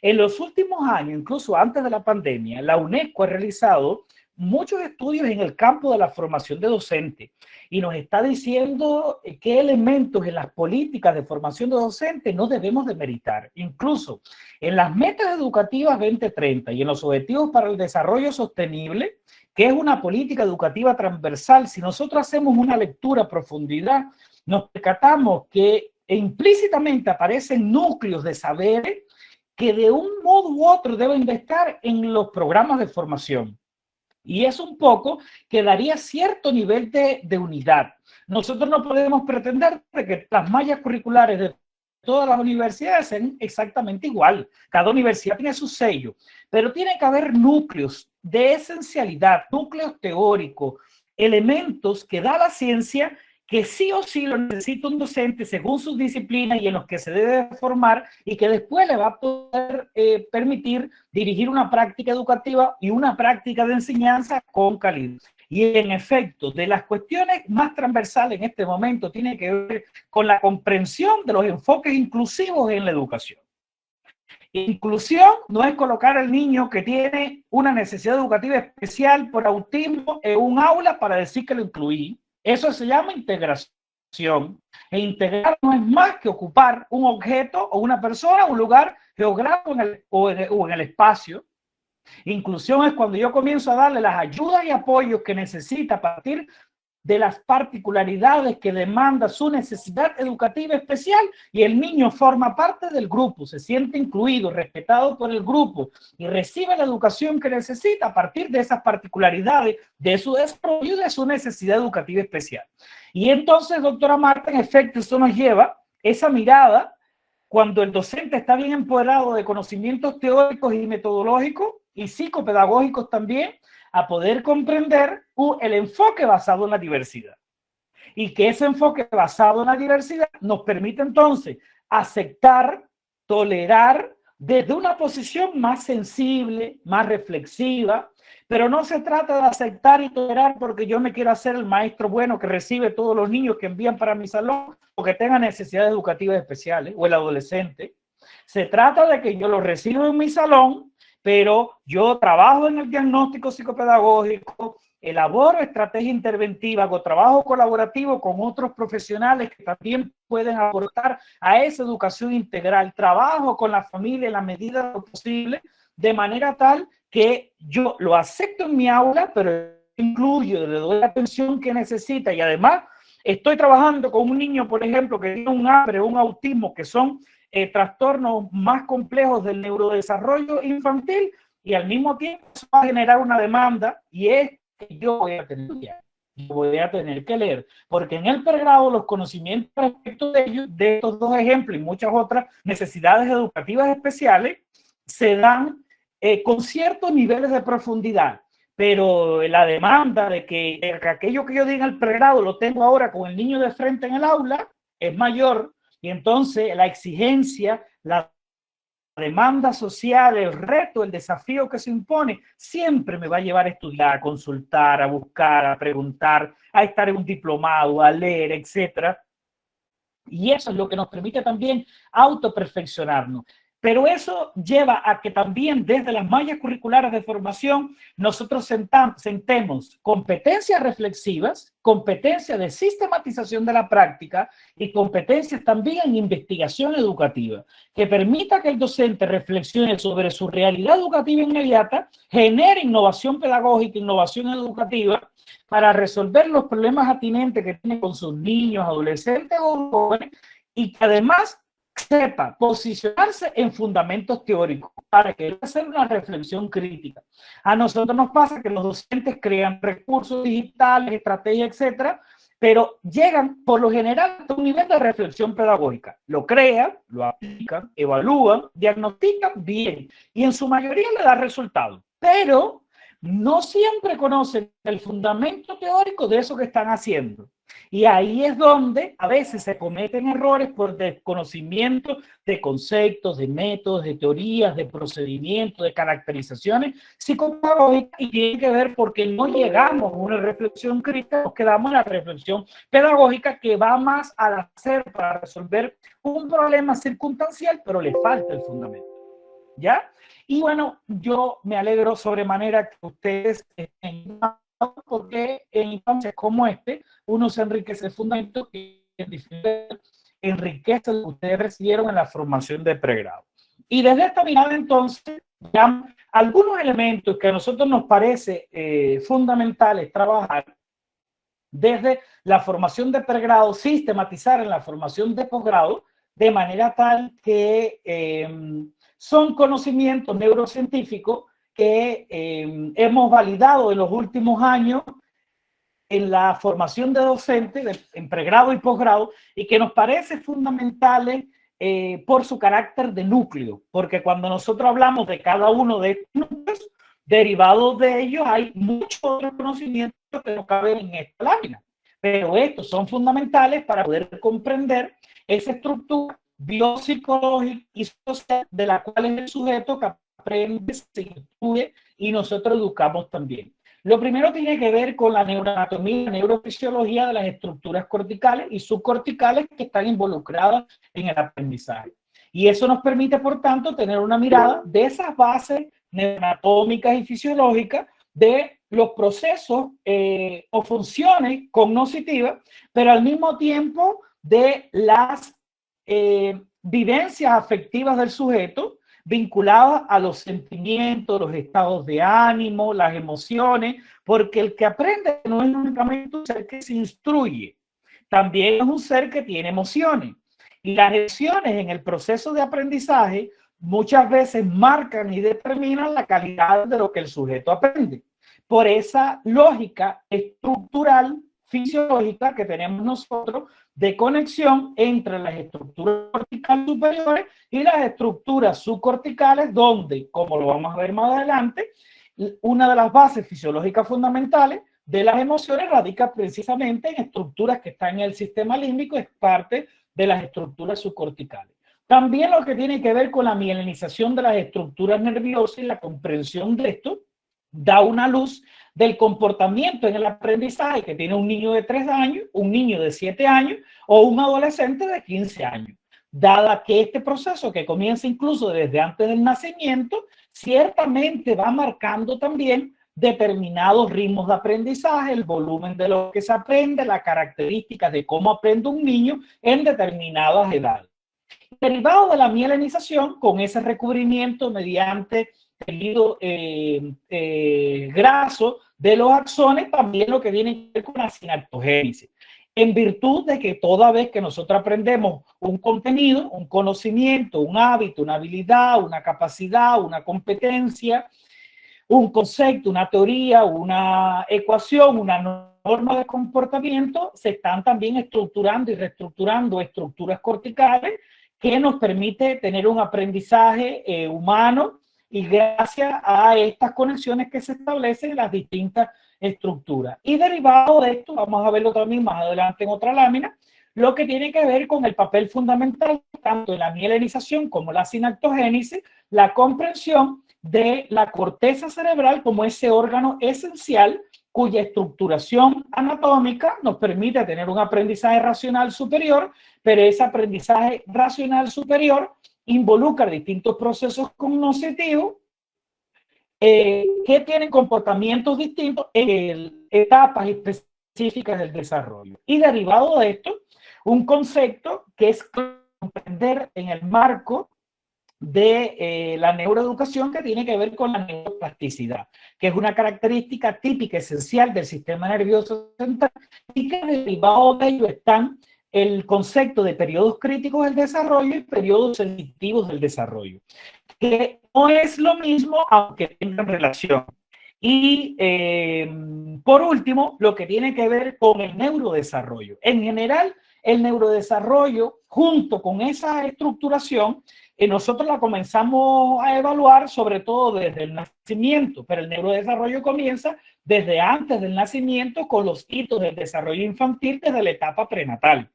En los últimos años, incluso antes de la pandemia, la UNESCO ha realizado muchos estudios en el campo de la formación de docentes y nos está diciendo qué elementos en las políticas de formación de docentes no debemos demeritar. Incluso en las metas educativas 2030 y en los objetivos para el desarrollo sostenible, que es una política educativa transversal, si nosotros hacemos una lectura a profundidad, nos percatamos que implícitamente aparecen núcleos de saberes que de un modo u otro deben de estar en los programas de formación. Y eso un poco que daría cierto nivel de unidad. Nosotros no podemos pretender que las mallas curriculares de todas las universidades sean exactamente igual. Cada universidad tiene su sello, pero tiene que haber núcleos de esencialidad, núcleos teóricos, elementos que da la ciencia que sí o sí lo necesita un docente según sus disciplinas y en los que se debe formar, y que después le va a poder permitir dirigir una práctica educativa y una práctica de enseñanza con calidad. Y en efecto, de las cuestiones más transversales en este momento tiene que ver con la comprensión de los enfoques inclusivos en la educación. Inclusión no es colocar al niño que tiene una necesidad educativa especial por autismo en un aula para decir que lo incluí. Eso se llama integración. E integrar no es más que ocupar un objeto o una persona, un lugar geográfico o en el espacio. Inclusión es cuando yo comienzo a darle las ayudas y apoyos que necesita a partir de las particularidades que demanda su necesidad educativa especial, y el niño forma parte del grupo, se siente incluido, respetado por el grupo y recibe la educación que necesita a partir de esas particularidades de su desarrollo y de su necesidad educativa especial. Y entonces, doctora Marta, en efecto, eso nos lleva esa mirada cuando el docente está bien empoderado de conocimientos teóricos y metodológicos y psicopedagógicos también, a poder comprender el enfoque basado en la diversidad. Y que ese enfoque basado en la diversidad nos permite entonces aceptar, tolerar desde una posición más sensible, más reflexiva, pero no se trata de aceptar y tolerar porque yo me quiero hacer el maestro bueno que recibe todos los niños que envían para mi salón o que tengan necesidades educativas especiales, o el adolescente. Se trata de que yo lo recibo en mi salón, pero yo trabajo en el diagnóstico psicopedagógico, elaboro estrategia interventiva, hago trabajo colaborativo con otros profesionales que también pueden aportar a esa educación integral, trabajo con la familia en la medida de lo posible, de manera tal que yo lo acepto en mi aula, pero incluyo, le doy la atención que necesita, y además estoy trabajando con un niño, por ejemplo, que tiene un hambre, un autismo, que son trastornos más complejos del neurodesarrollo infantil, y al mismo tiempo eso va a generar una demanda, y es que yo voy a tener que leer, porque en el pregrado los conocimientos respecto de ellos, de estos dos ejemplos y muchas otras necesidades educativas especiales, se dan con ciertos niveles de profundidad, pero la demanda de que aquello que yo diga en el pregrado lo tengo ahora con el niño de frente en el aula es mayor. Y entonces la exigencia, la demanda social, el reto, el desafío que se impone, siempre me va a llevar a estudiar, a consultar, a buscar, a preguntar, a estar en un diplomado, a leer, etc. Y eso es lo que nos permite también autoperfeccionarnos. Pero eso lleva a que también desde las mallas curriculares de formación nosotros sentemos competencias reflexivas, competencias de sistematización de la práctica y competencias también en investigación educativa, que permita que el docente reflexione sobre su realidad educativa inmediata, genere innovación pedagógica, innovación educativa, para resolver los problemas atinentes que tiene con sus niños, adolescentes o jóvenes, y que además sepa posicionarse en fundamentos teóricos para que hacer una reflexión crítica. A nosotros nos pasa que los docentes crean recursos digitales, estrategias, etcétera, pero llegan por lo general a un nivel de reflexión pedagógica. Lo crean, lo aplican, evalúan, diagnostican bien y en su mayoría le da resultados, pero no siempre conocen el fundamento teórico de eso que están haciendo. Y ahí es donde a veces se cometen errores por desconocimiento de conceptos, de métodos, de teorías, de procedimientos, de caracterizaciones psicopedagógicas, y tiene que ver porque no llegamos a una reflexión crítica, nos quedamos en la reflexión pedagógica que va más al hacer para resolver un problema circunstancial, pero le falta el fundamento. ¿Ya? Y bueno, yo me alegro sobremanera que ustedes estén, porque en instancias como este, uno se enriquece el fundamento que enriquece lo que ustedes recibieron en la formación de pregrado. Y desde esta mirada, entonces, ya algunos elementos que a nosotros nos parece fundamentales trabajar desde la formación de pregrado, sistematizar en la formación de posgrado, de manera tal que son conocimientos neurocientíficos que hemos validado en los últimos años en la formación de docentes, en pregrado y posgrado, y que nos parece fundamentales por su carácter de núcleo, porque cuando nosotros hablamos de cada uno de estos núcleos, derivados de ellos hay muchos otros conocimientos que no caben en esta lámina, pero estos son fundamentales para poder comprender esa estructura biopsicológica y social de la cual es el sujeto que aprende, se instruye y nosotros educamos también. Lo primero tiene que ver con la neuroanatomía y la neurofisiología de las estructuras corticales y subcorticales que están involucradas en el aprendizaje. Y eso nos permite, por tanto, tener una mirada de esas bases neuroanatómicas y fisiológicas de los procesos o funciones cognitivas, pero al mismo tiempo de las vivencias afectivas del sujeto vinculadas a los sentimientos, los estados de ánimo, las emociones, porque el que aprende no es únicamente un ser que se instruye, también es un ser que tiene emociones. Y las emociones en el proceso de aprendizaje muchas veces marcan y determinan la calidad de lo que el sujeto aprende. Por esa lógica estructural, fisiológica que tenemos nosotros de conexión entre las estructuras corticales superiores y las estructuras subcorticales, donde, como lo vamos a ver más adelante, una de las bases fisiológicas fundamentales de las emociones radica precisamente en estructuras que están en el sistema límbico, es parte de las estructuras subcorticales. También lo que tiene que ver con la mielinización de las estructuras nerviosas y la comprensión de esto da una luz del comportamiento en el aprendizaje que tiene un niño de 3 años, un niño de 7 años o un adolescente de 15 años. Dada que este proceso, que comienza incluso desde antes del nacimiento, ciertamente va marcando también determinados ritmos de aprendizaje, el volumen de lo que se aprende, las características de cómo aprende un niño en determinadas edades. Derivado de la mielinización, con ese recubrimiento mediante tejido graso de los axones, también lo que tiene que ver con la sinaptogénesis. En virtud de que toda vez que nosotros aprendemos un contenido, un conocimiento, un hábito, una habilidad, una capacidad, una competencia, un concepto, una teoría, una ecuación, una norma de comportamiento, se están también estructurando y reestructurando estructuras corticales que nos permite tener un aprendizaje humano, y gracias a estas conexiones que se establecen en las distintas estructuras. Y derivado de esto, vamos a verlo también más adelante en otra lámina, lo que tiene que ver con el papel fundamental tanto en la mielinización como la sinaptogénesis, la comprensión de la corteza cerebral como ese órgano esencial cuya estructuración anatómica nos permite tener un aprendizaje racional superior, pero ese aprendizaje racional superior involucra distintos procesos cognitivos que tienen comportamientos distintos en etapas específicas del desarrollo. Y derivado de esto, un concepto que es comprender en el marco de la neuroeducación, que tiene que ver con la neuroplasticidad, que es una característica típica, esencial del sistema nervioso central, y que derivado de ello están el concepto de periodos críticos del desarrollo y periodos sensitivos del desarrollo, que no es lo mismo aunque tengan relación. Y por último, lo que tiene que ver con el neurodesarrollo. En general, el neurodesarrollo, junto con esa estructuración, nosotros la comenzamos a evaluar sobre todo desde el nacimiento, pero el neurodesarrollo comienza desde antes del nacimiento con los hitos del desarrollo infantil desde la etapa prenatal.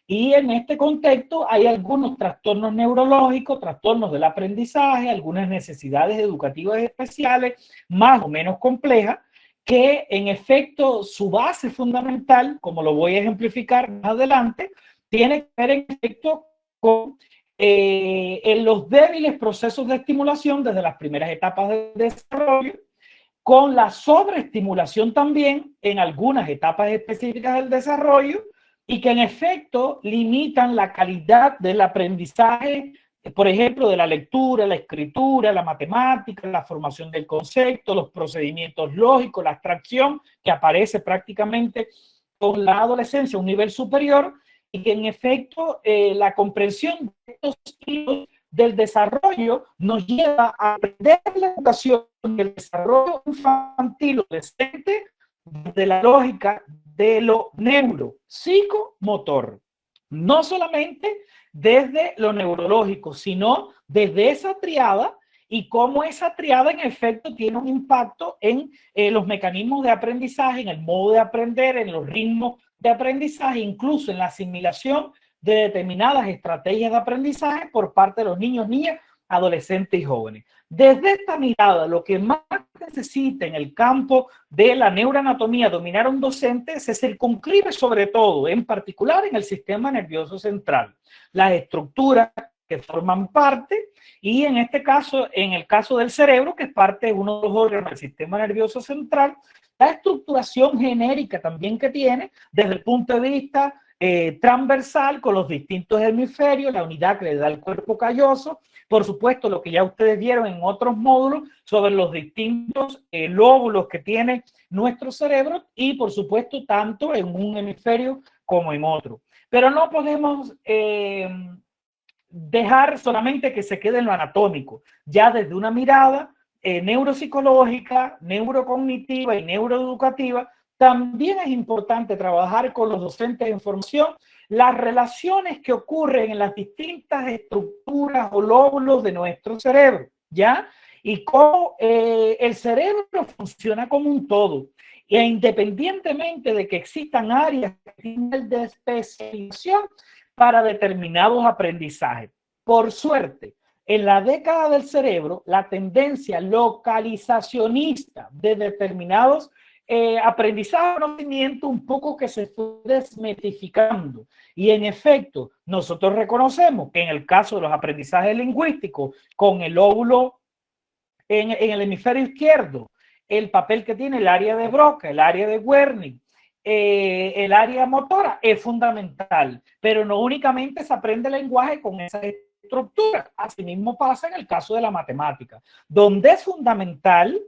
Y en este contexto hay algunos trastornos neurológicos, trastornos del aprendizaje, algunas necesidades educativas especiales, más o menos complejas, que en efecto su base fundamental, como lo voy a ejemplificar más adelante, tiene que ver en efecto con en los débiles procesos de estimulación desde las primeras etapas del desarrollo, con la sobreestimulación también en algunas etapas específicas del desarrollo, y que en efecto limitan la calidad del aprendizaje, por ejemplo, de la lectura, la escritura, la matemática, la formación del concepto, los procedimientos lógicos, la abstracción, que aparece prácticamente con la adolescencia a un nivel superior, y que en efecto la comprensión de estos hitos del desarrollo nos lleva a aprender la educación y el desarrollo infantil o adolescente de la lógica de lo neuropsicomotor, no solamente desde lo neurológico, sino desde esa triada, y cómo esa triada en efecto tiene un impacto en los mecanismos de aprendizaje, en el modo de aprender, en los ritmos de aprendizaje, incluso en la asimilación de determinadas estrategias de aprendizaje por parte de los niños, niñas, adolescentes y jóvenes. Desde esta mirada, lo que más necesita en el campo de la neuroanatomía dominar a un docente se circunscribe sobre todo, en particular, en el sistema nervioso central, las estructuras que forman parte, y en este caso, en el caso del cerebro, que es parte de uno de los órganos del sistema nervioso central, la estructuración genérica también que tiene desde el punto de vista transversal con los distintos hemisferios, la unidad que le da el cuerpo calloso, por supuesto lo que ya ustedes vieron en otros módulos sobre los distintos lóbulos que tiene nuestro cerebro y por supuesto tanto en un hemisferio como en otro. Pero no podemos dejar solamente que se quede en lo anatómico, ya desde una mirada neuropsicológica, neurocognitiva y neuroeducativa. También es importante trabajar con los docentes en formación las relaciones que ocurren en las distintas estructuras o lóbulos de nuestro cerebro, ¿ya? Y cómo el cerebro funciona como un todo. E independientemente de que existan áreas de especialización para determinados aprendizajes. Por suerte, en la década del cerebro, la tendencia localizacionista de determinados aprendizaje, conocimiento un poco que se fue desmitificando. Y en efecto, nosotros reconocemos que en el caso de los aprendizajes lingüísticos, con el lóbulo en el hemisferio izquierdo, el papel que tiene el área de Broca, el área de Wernicke, el área motora es fundamental, pero no únicamente se aprende el lenguaje con esa estructura. Asimismo pasa en el caso de la matemática, donde es fundamental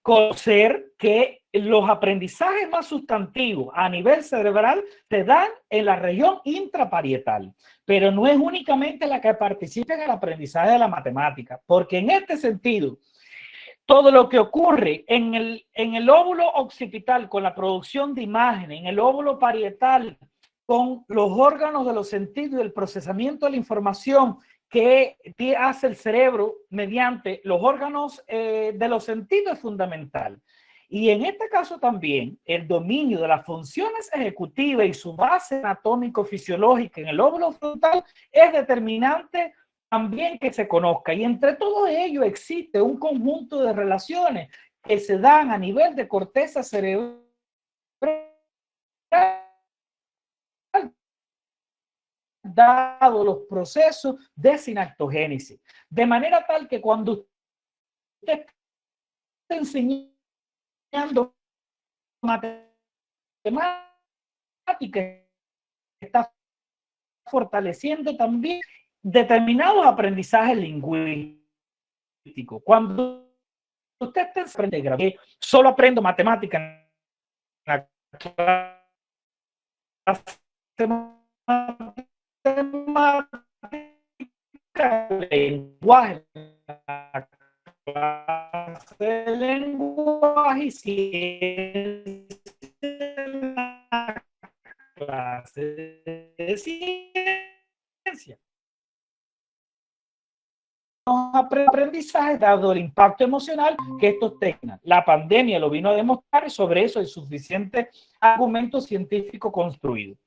conocer que los aprendizajes más sustantivos a nivel cerebral se dan en la región intraparietal, pero no es únicamente la que participa en el aprendizaje de la matemática, porque en este sentido, todo lo que ocurre en el lóbulo occipital con la producción de imágenes, en el lóbulo parietal con los órganos de los sentidos y el procesamiento de la información que hace el cerebro mediante los órganos de los sentidos es fundamental. Y en este caso también el dominio de las funciones ejecutivas y su base anatómico-fisiológica en el lóbulo frontal es determinante también que se conozca. Y entre todo ello existe un conjunto de relaciones que se dan a nivel de corteza cerebral, dado los procesos de sinaptogénesis. De manera tal que cuando usted está enseñando matemáticas, está fortaleciendo también determinados aprendizajes lingüísticos. Cuando usted aprende, solo aprendo matemáticas en la clase lenguaje, de lenguaje y ciencia, clase de ciencia. Aprendizaje dado el impacto emocional que estos tengan. La pandemia lo vino a demostrar y sobre eso hay suficiente argumento científico construido.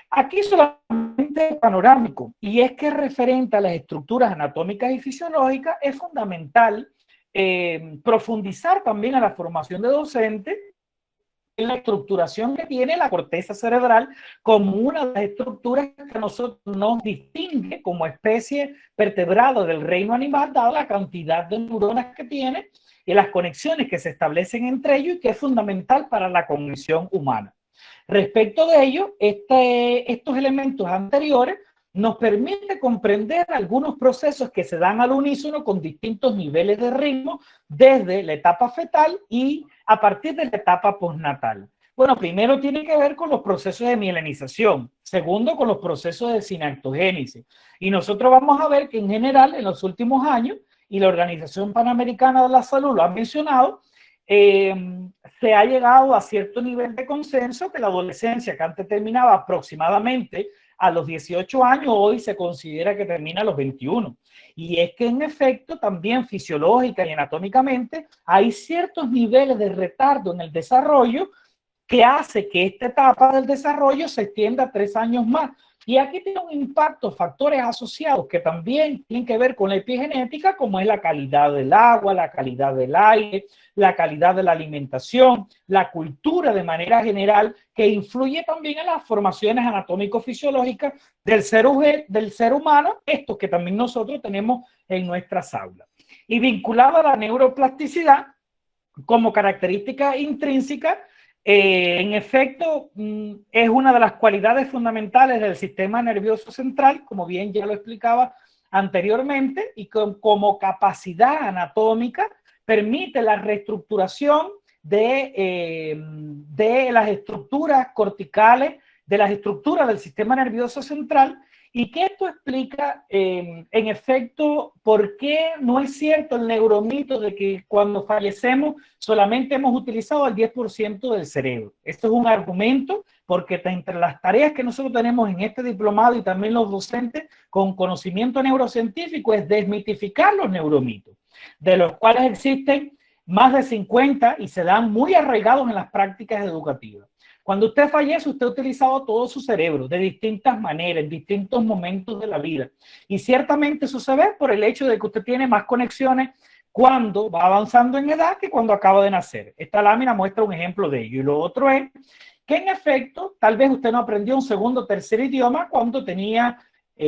Aquí solamente panorámico, y es que referente a las estructuras anatómicas y fisiológicas es fundamental profundizar también a la formación de docentes en la estructuración que tiene la corteza cerebral como una de las estructuras que a nosotros nos distingue como especie vertebrada del reino animal, dada la cantidad de neuronas que tiene y las conexiones que se establecen entre ellos y que es fundamental para la cognición humana. Respecto de ello, estos elementos anteriores nos permiten comprender algunos procesos que se dan al unísono con distintos niveles de ritmo desde la etapa fetal y a partir de la etapa postnatal. Bueno, primero tiene que ver con los procesos de mielinización, segundo con los procesos de sinaptogénesis. Y nosotros vamos a ver que en general en los últimos años, y la Organización Panamericana de la Salud lo ha mencionado, se ha llegado a cierto nivel de consenso que la adolescencia, que antes terminaba aproximadamente a los 18 años, hoy se considera que termina a los 21. Y es que en efecto también fisiológica y anatómicamente hay ciertos niveles de retardo en el desarrollo que hace que esta etapa del desarrollo se extienda 3 años más. Y aquí tiene un impacto, factores asociados que también tienen que ver con la epigenética, como es la calidad del agua, la calidad del aire, la calidad de la alimentación, la cultura de manera general, que influye también en las formaciones anatómico-fisiológicas del ser humano, estos que también nosotros tenemos en nuestras aulas. Y vinculado a la neuroplasticidad, como característica intrínseca, en efecto, es una de las cualidades fundamentales del sistema nervioso central, como bien ya lo explicaba anteriormente, y como capacidad anatómica permite la reestructuración de las estructuras corticales, de las estructuras del sistema nervioso central, y que esto explica, en efecto, por qué no es cierto el neuromito de que cuando fallecemos solamente hemos utilizado el 10% del cerebro. Esto es un argumento porque entre las tareas que nosotros tenemos en este diplomado y también los docentes con conocimiento neurocientífico es desmitificar los neuromitos, de los cuales existen más de 50 y se dan muy arraigados en las prácticas educativas. Cuando usted fallece, usted ha utilizado todo su cerebro de distintas maneras, en distintos momentos de la vida. Y ciertamente eso se ve por el hecho de que usted tiene más conexiones cuando va avanzando en edad que cuando acaba de nacer. Esta lámina muestra un ejemplo de ello. Y lo otro es que, en efecto, tal vez usted no aprendió un segundo o tercer idioma cuando tenía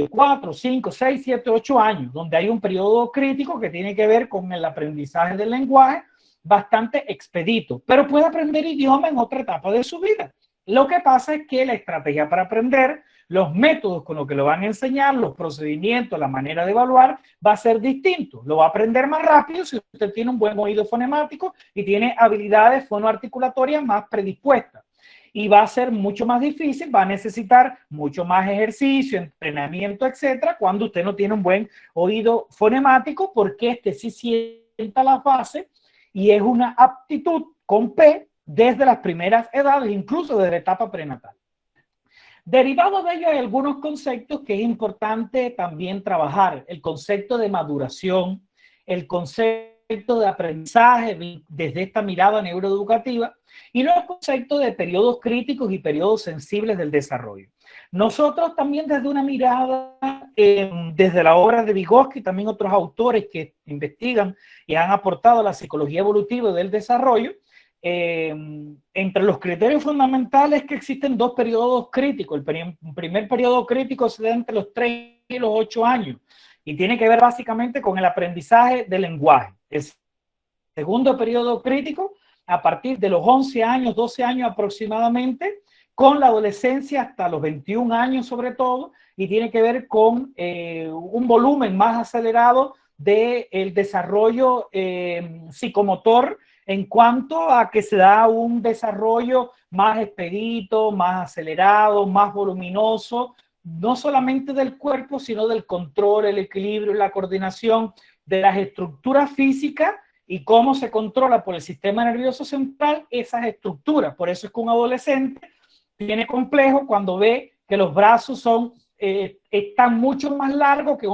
4, 5, 6, 7, 8 años, donde hay un periodo crítico que tiene que ver con el aprendizaje del lenguaje, bastante expedito, pero puede aprender idioma en otra etapa de su vida. Lo que pasa es que la estrategia para aprender, los métodos con los que lo van a enseñar, los procedimientos, la manera de evaluar, va a ser distinto. Lo va a aprender más rápido si usted tiene un buen oído fonemático y tiene habilidades fonoarticulatorias más predispuestas. Y va a ser mucho más difícil, va a necesitar mucho más ejercicio, entrenamiento, etcétera, cuando usted no tiene un buen oído fonemático, porque este sí sienta las bases y es una aptitud con P desde las primeras edades, incluso desde la etapa prenatal. Derivado de ello hay algunos conceptos que es importante también trabajar. El concepto de maduración, el concepto de aprendizaje desde esta mirada neuroeducativa y los conceptos de periodos críticos y periodos sensibles del desarrollo. Nosotros también desde una mirada, desde la obra de Vygotsky y también otros autores que investigan y han aportado a la psicología evolutiva del desarrollo, entre los criterios fundamentales que existen dos periodos críticos. El primer periodo crítico se da entre los 3 y los 8 años y tiene que ver básicamente con el aprendizaje del lenguaje. El segundo periodo crítico a partir de los 11 años, 12 años aproximadamente, con la adolescencia hasta los 21 años sobre todo, y tiene que ver con un volumen más acelerado del desarrollo psicomotor en cuanto a que se da un desarrollo más expedito, más acelerado, más voluminoso, no solamente del cuerpo, sino del control, el equilibrio, la coordinación de las estructuras físicas y cómo se controla por el sistema nervioso central esas estructuras. Por eso es que un adolescente tiene complejo cuando ve que los brazos están mucho más largos que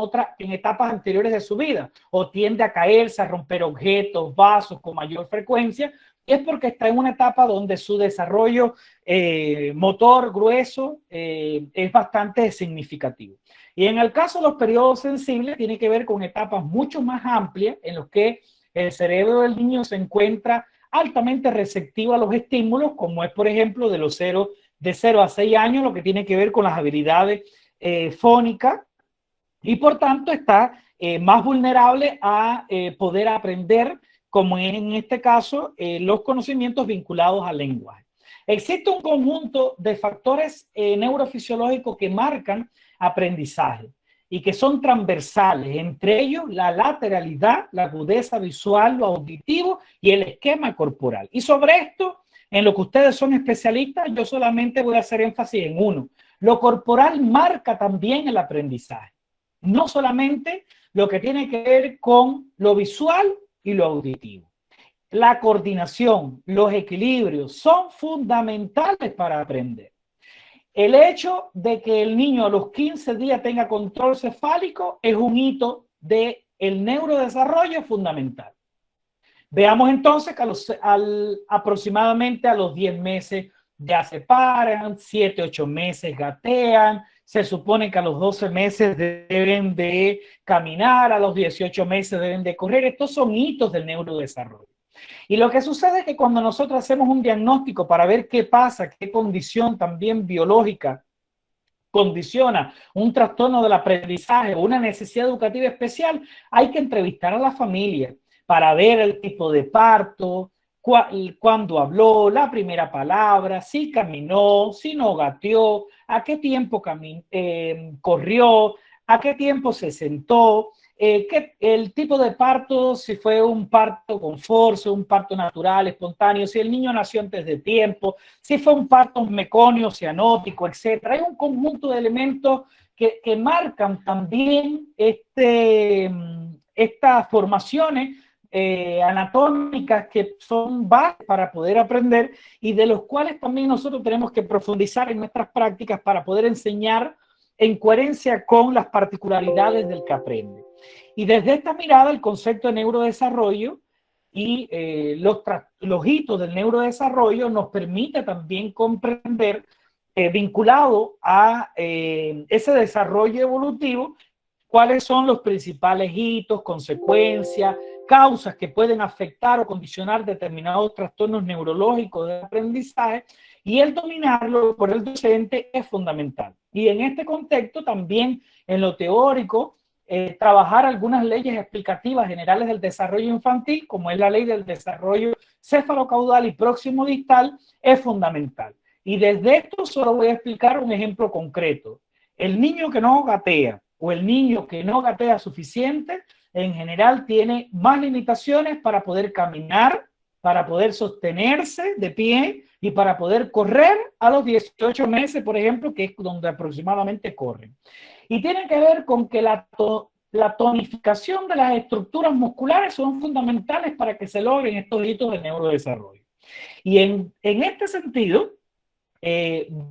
en etapas anteriores de su vida, o tiende a caerse, a romper objetos, vasos con mayor frecuencia, y es porque está en una etapa donde su desarrollo motor grueso es bastante significativo. Y en el caso de los periodos sensibles, tiene que ver con etapas mucho más amplias en los que el cerebro del niño se encuentra altamente receptivo a los estímulos, como es, por ejemplo, de 0 a 6 años, lo que tiene que ver con las habilidades fónicas, y por tanto está más vulnerable a poder aprender, como en este caso, los conocimientos vinculados al lenguaje. Existe un conjunto de factores neurofisiológicos que marcan aprendizaje y que son transversales, entre ellos la lateralidad, la agudeza visual, lo auditivo y el esquema corporal. Y sobre esto, en lo que ustedes son especialistas, yo solamente voy a hacer énfasis en uno. Lo corporal marca también el aprendizaje, no solamente lo que tiene que ver con lo visual y lo auditivo. La coordinación, los equilibrios son fundamentales para aprender. El hecho de que el niño a los 15 días tenga control cefálico es un hito del neurodesarrollo fundamental. Veamos entonces que aproximadamente a los 10 meses ya se paran, 7, 8 meses gatean, se supone que a los 12 meses deben de caminar, a los 18 meses deben de correr. Estos son hitos del neurodesarrollo. Y lo que sucede es que cuando nosotros hacemos un diagnóstico para ver qué pasa, qué condición también biológica condiciona un trastorno del aprendizaje o una necesidad educativa especial, hay que entrevistar a la familia para ver el tipo de parto, cuándo habló, la primera palabra, si caminó, si no gateó, a qué tiempo corrió, a qué tiempo se sentó, el tipo de parto, si fue un parto con force, un parto natural, espontáneo, si el niño nació antes de tiempo, si fue un parto mecónio, cianótico, etc. Hay un conjunto de elementos que marcan también estas formaciones anatómicas que son bases para poder aprender y de los cuales también nosotros tenemos que profundizar en nuestras prácticas para poder enseñar en coherencia con las particularidades del que aprende. Y desde esta mirada, el concepto de neurodesarrollo y los hitos del neurodesarrollo nos permite también comprender, vinculado a ese desarrollo evolutivo, cuáles son los principales hitos, consecuencias, causas que pueden afectar o condicionar determinados trastornos neurológicos de aprendizaje, y el dominarlo por el docente es fundamental. Y en este contexto también, en lo teórico, trabajar algunas leyes explicativas generales del desarrollo infantil, como es la ley del desarrollo cefalocaudal y próximo distal, es fundamental. Y desde esto solo voy a explicar un ejemplo concreto. El niño que no gatea o el niño que no gatea suficiente, en general tiene más limitaciones para poder caminar, para poder sostenerse de pie y para poder correr a los 18 meses, por ejemplo, que es donde aproximadamente corren. Y tiene que ver con que la tonificación de las estructuras musculares son fundamentales para que se logren estos hitos de neurodesarrollo. Y en este sentido,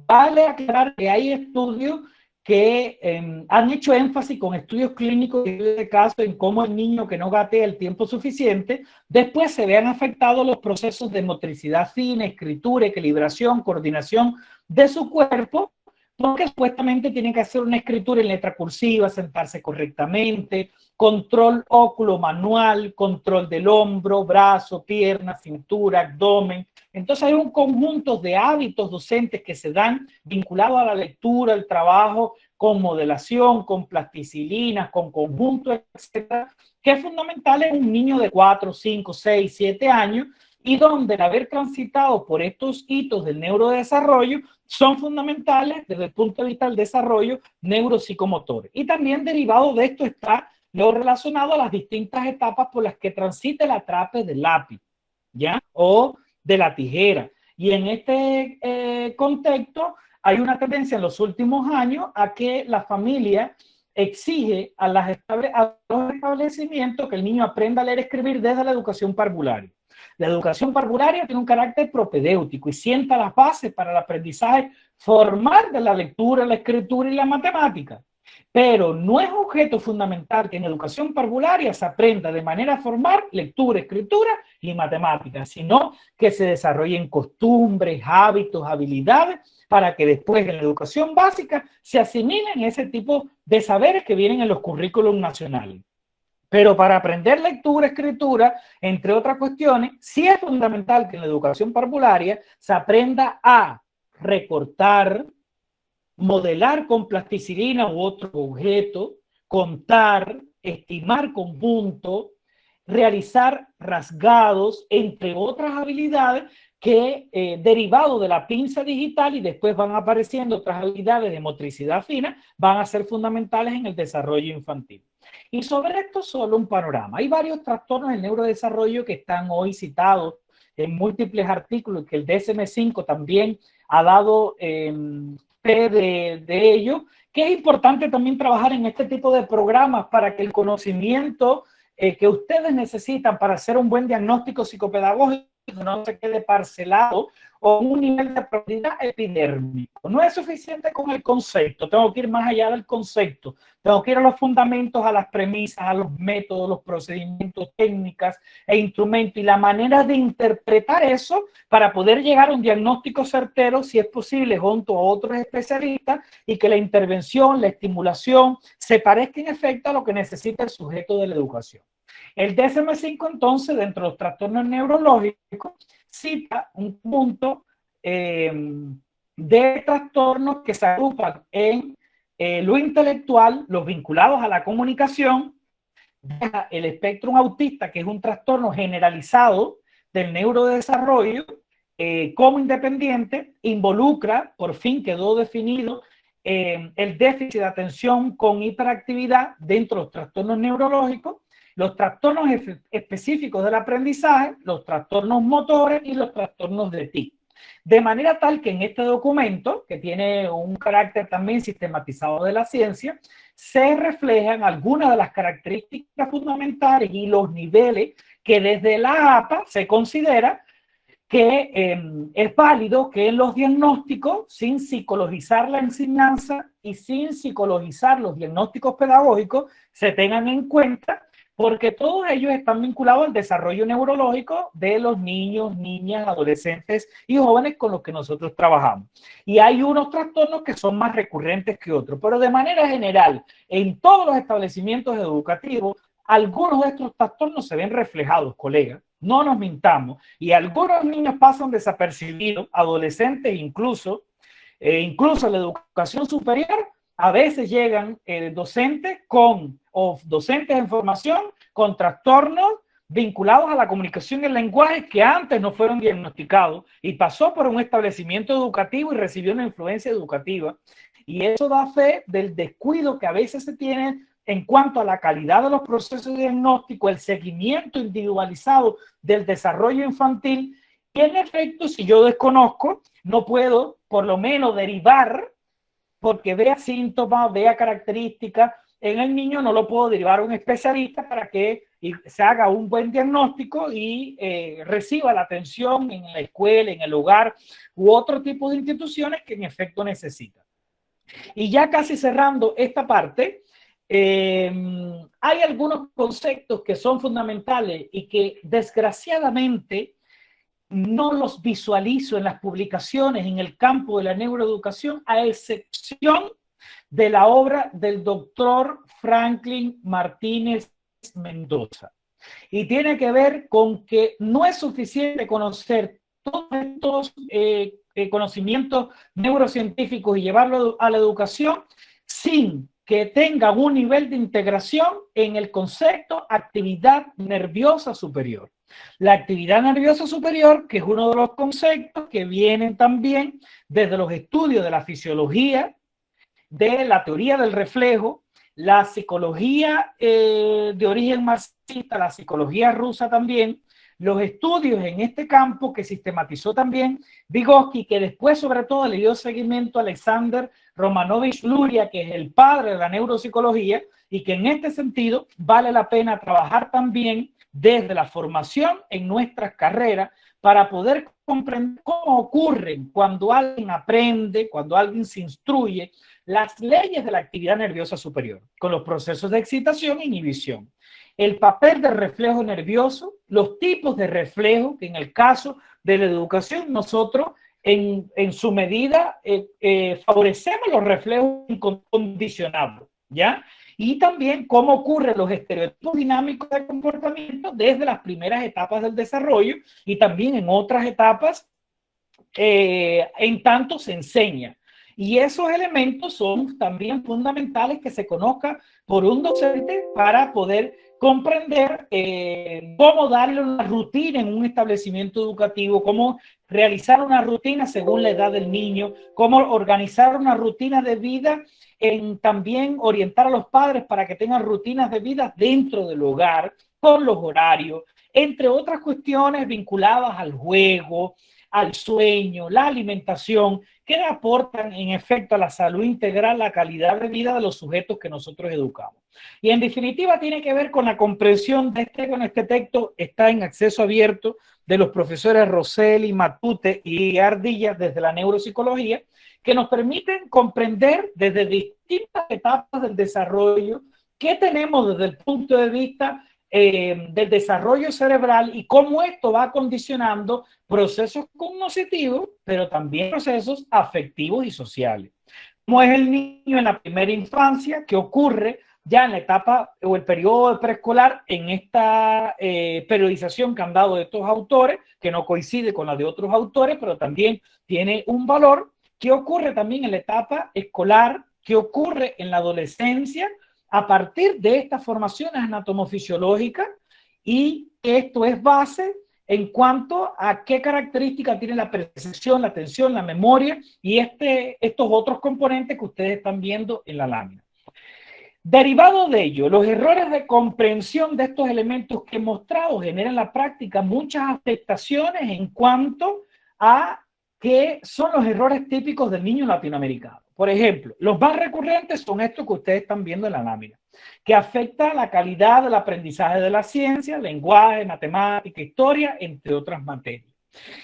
vale aclarar que hay estudios que han hecho énfasis con estudios clínicos de caso en cómo el niño que no gatea el tiempo suficiente, después se vean afectados los procesos de motricidad fina, escritura, equilibración, coordinación de su cuerpo, porque supuestamente tienen que hacer una escritura en letra cursiva, sentarse correctamente, control óculo manual, control del hombro, brazo, pierna, cintura, abdomen. Entonces hay un conjunto de hábitos docentes que se dan vinculados a la lectura, el trabajo con modelación, con plasticilinas, con conjuntos, etcétera, que es fundamental en un niño de 4, 5, 6, 7 años, y donde el haber transitado por estos hitos del neurodesarrollo son fundamentales desde el punto de vista del desarrollo neuropsicomotor. Y también derivado de esto está lo relacionado a las distintas etapas por las que transita el atrape del lápiz, ¿ya? O de la tijera. Y en este contexto hay una tendencia en los últimos años a que la familia exige a los establecimientos que el niño aprenda a leer y escribir desde la educación parvularia. La educación parvularia tiene un carácter propedéutico y sienta las bases para el aprendizaje formal de la lectura, la escritura y la matemática. Pero no es objeto fundamental que en educación parvularia se aprenda de manera formal lectura, escritura y matemática, sino que se desarrollen costumbres, hábitos, habilidades, para que después en la educación básica se asimilen ese tipo de saberes que vienen en los currículos nacionales. Pero para aprender lectura, escritura, entre otras cuestiones, sí es fundamental que en la educación parvularia se aprenda a recortar, modelar con plasticilina u otro objeto, contar, estimar conjunto, realizar rasgados, entre otras habilidades que derivado de la pinza digital y después van apareciendo otras habilidades de motricidad fina, van a ser fundamentales en el desarrollo infantil. Y sobre esto solo un panorama. Hay varios trastornos del neurodesarrollo que están hoy citados en múltiples artículos, que el DSM-5 también ha dado fe de ello, que es importante también trabajar en este tipo de programas para que el conocimiento que ustedes necesitan para hacer un buen diagnóstico psicopedagógico no se quede parcelado o un nivel de profundidad epidérmico. No es suficiente con el concepto, tengo que ir más allá del concepto, tengo que ir a los fundamentos, a las premisas, a los métodos, los procedimientos, técnicas e instrumentos y la manera de interpretar eso para poder llegar a un diagnóstico certero, si es posible, junto a otros especialistas y que la intervención, la estimulación se parezca en efecto a lo que necesita el sujeto de la educación. El DSM-5, entonces, dentro de los trastornos neurológicos, cita un punto de trastornos que se agrupan en lo intelectual, los vinculados a la comunicación, el espectro autista, que es un trastorno generalizado del neurodesarrollo, como independiente, involucra, por fin quedó definido, el déficit de atención con hiperactividad dentro de los trastornos neurológicos, los trastornos específicos del aprendizaje, los trastornos motores y los trastornos de TIC. De manera tal que en este documento, que tiene un carácter también sistematizado de la ciencia, se reflejan algunas de las características fundamentales y los niveles que desde la APA se considera que es válido que en los diagnósticos, sin psicologizar la enseñanza y sin psicologizar los diagnósticos pedagógicos, se tengan en cuenta, porque todos ellos están vinculados al desarrollo neurológico de los niños, niñas, adolescentes y jóvenes con los que nosotros trabajamos. Y hay unos trastornos que son más recurrentes que otros, pero de manera general, en todos los establecimientos educativos, algunos de estos trastornos se ven reflejados, colegas, no nos mintamos, y algunos niños pasan desapercibidos, adolescentes incluso en la educación superior, a veces llegan docentes en formación con trastornos vinculados a la comunicación y el lenguaje que antes no fueron diagnosticados y pasó por un establecimiento educativo y recibió una influencia educativa. Y eso da fe del descuido que a veces se tiene en cuanto a la calidad de los procesos de diagnóstico, el seguimiento individualizado del desarrollo infantil. Y en efecto, si yo desconozco, no puedo por lo menos derivar, porque vea síntomas, vea características en el niño, no lo puedo derivar a un especialista para que se haga un buen diagnóstico y reciba la atención en la escuela, en el hogar u otro tipo de instituciones que en efecto necesita. Y ya casi cerrando esta parte, hay algunos conceptos que son fundamentales y que desgraciadamente no los visualizo en las publicaciones en el campo de la neuroeducación, a excepción de la obra del doctor Franklin Martínez Mendoza. Y tiene que ver con que no es suficiente conocer todos estos conocimientos neurocientíficos y llevarlo a la educación sin que tengan un nivel de integración en el concepto actividad nerviosa superior. La actividad nerviosa superior, que es uno de los conceptos que vienen también desde los estudios de la fisiología, de la teoría del reflejo, la psicología de origen marxista, la psicología rusa también, los estudios en este campo que sistematizó también Vygotsky, que después sobre todo le dio seguimiento a Alexander Romanovich Luria, que es el padre de la neuropsicología, y que en este sentido vale la pena trabajar también desde la formación en nuestras carreras para poder comprender cómo ocurren cuando alguien aprende, cuando alguien se instruye, las leyes de la actividad nerviosa superior, con los procesos de excitación e inhibición. El papel del reflejo nervioso, los tipos de reflejo, que en el caso de la educación nosotros en su medida favorecemos los reflejos incondicionados, ¿ya? Y también cómo ocurren los estereotipos dinámicos de comportamiento desde las primeras etapas del desarrollo y también en otras etapas en tanto se enseña. Y esos elementos son también fundamentales que se conozca por un docente para poder comprender cómo darle una rutina en un establecimiento educativo, cómo realizar una rutina según la edad del niño, cómo organizar una rutina de vida, también orientar a los padres para que tengan rutinas de vida dentro del hogar, con los horarios, entre otras cuestiones vinculadas al juego, al sueño, la alimentación, que aportan en efecto a la salud integral, la calidad de vida de los sujetos que nosotros educamos. Y en definitiva tiene que ver con la comprensión de este texto, está en acceso abierto, de los profesores Rosselli, Matute y Ardilla desde la neuropsicología, que nos permiten comprender desde distintas etapas del desarrollo qué tenemos desde el punto de vista del desarrollo cerebral y cómo esto va condicionando procesos cognitivos, pero también procesos afectivos y sociales. Cómo es el niño en la primera infancia, que ocurre ya en la etapa o el periodo preescolar, en esta periodización que han dado de estos autores, que no coincide con la de otros autores, pero también tiene un valor, que ocurre también en la etapa escolar, que ocurre en la adolescencia, a partir de estas formaciones anatomofisiológicas, y esto es base en cuanto a qué características tiene la percepción, la atención, la memoria y estos otros componentes que ustedes están viendo en la lámina. Derivado de ello, los errores de comprensión de estos elementos que he mostrado generan en la práctica muchas afectaciones en cuanto a qué son los errores típicos del niño latinoamericano. Por ejemplo, los más recurrentes son estos que ustedes están viendo en la lámina, que afecta la calidad del aprendizaje de la ciencia, lenguaje, matemática, historia, entre otras materias.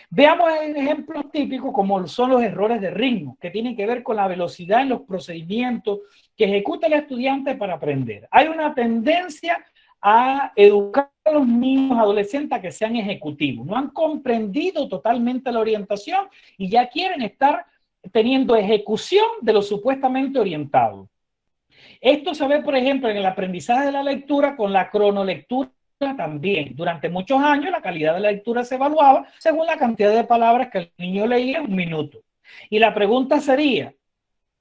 Veamos ejemplos típicos como son los errores de ritmo, que tienen que ver con la velocidad en los procedimientos que ejecuta el estudiante para aprender. Hay una tendencia a educar a los niños adolescentes a que sean ejecutivos. No han comprendido totalmente la orientación y ya quieren estar teniendo ejecución de lo supuestamente orientado. Esto se ve, por ejemplo, en el aprendizaje de la lectura con la cronolectura también. Durante muchos años la calidad de la lectura se evaluaba según la cantidad de palabras que el niño leía en un minuto. Y la pregunta sería,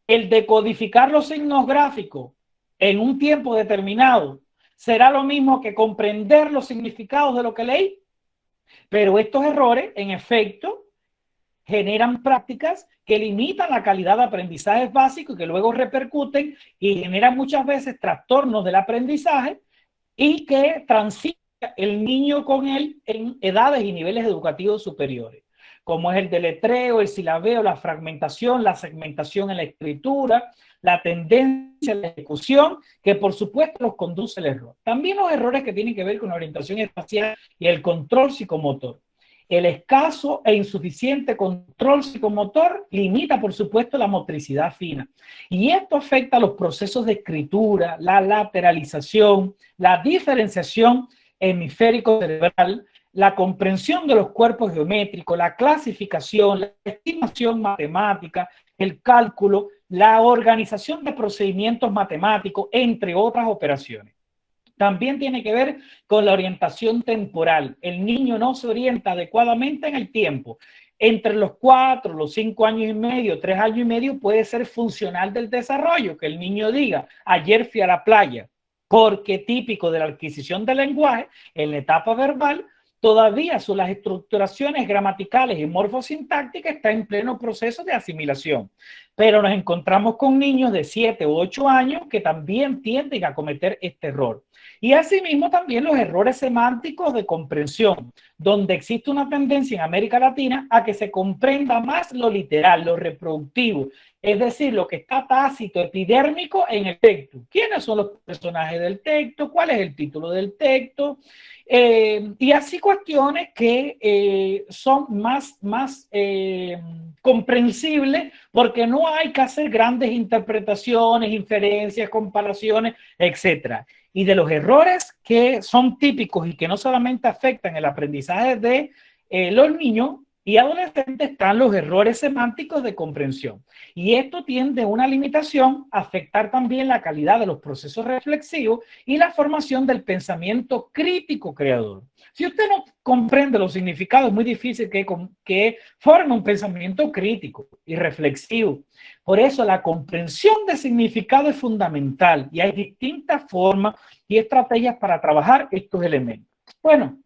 ¿el decodificar los signos gráficos en un tiempo determinado será lo mismo que comprender los significados de lo que leí? Pero estos errores, en efecto, generan prácticas que limitan la calidad de aprendizajes básicos y que luego repercuten y generan muchas veces trastornos del aprendizaje y que transita el niño con él en edades y niveles educativos superiores, como es el deletreo, el silabeo, la fragmentación, la segmentación en la escritura, la tendencia a la ejecución, que por supuesto los conduce al error. También los errores que tienen que ver con la orientación espacial y el control psicomotor. El escaso e insuficiente control psicomotor limita, por supuesto, la motricidad fina. Y esto afecta a los procesos de escritura, la lateralización, la diferenciación hemisférico-cerebral, la comprensión de los cuerpos geométricos, la clasificación, la estimación matemática, el cálculo, la organización de procedimientos matemáticos, entre otras operaciones. También tiene que ver con la orientación temporal. El niño no se orienta adecuadamente en el tiempo. Entre los 4, los 5 años y medio, 3 años y medio puede ser funcional del desarrollo, que el niño diga, ayer fui a la playa, porque típico de la adquisición del lenguaje, en la etapa verbal, todavía son las estructuraciones gramaticales y morfosintácticas está en pleno proceso de asimilación. Pero nos encontramos con niños de 7 u 8 años que también tienden a cometer este error. Y asimismo también los errores semánticos de comprensión, donde existe una tendencia en América Latina a que se comprenda más lo literal, lo reproductivo, es decir, lo que está tácito, epidérmico en el texto. ¿Quiénes son los personajes del texto? ¿Cuál es el título del texto? Y así cuestiones que son más comprensibles porque no hay que hacer grandes interpretaciones, inferencias, comparaciones, etc. Y de los errores que son típicos y que no solamente afectan el aprendizaje de los niños y adolescentes están los errores semánticos de comprensión. Y esto tiende a una limitación a afectar también la calidad de los procesos reflexivos y la formación del pensamiento crítico creador. Si usted no comprende los significados, es muy difícil que forme un pensamiento crítico y reflexivo. Por eso la comprensión de significado es fundamental y hay distintas formas y estrategias para trabajar estos elementos. Bueno,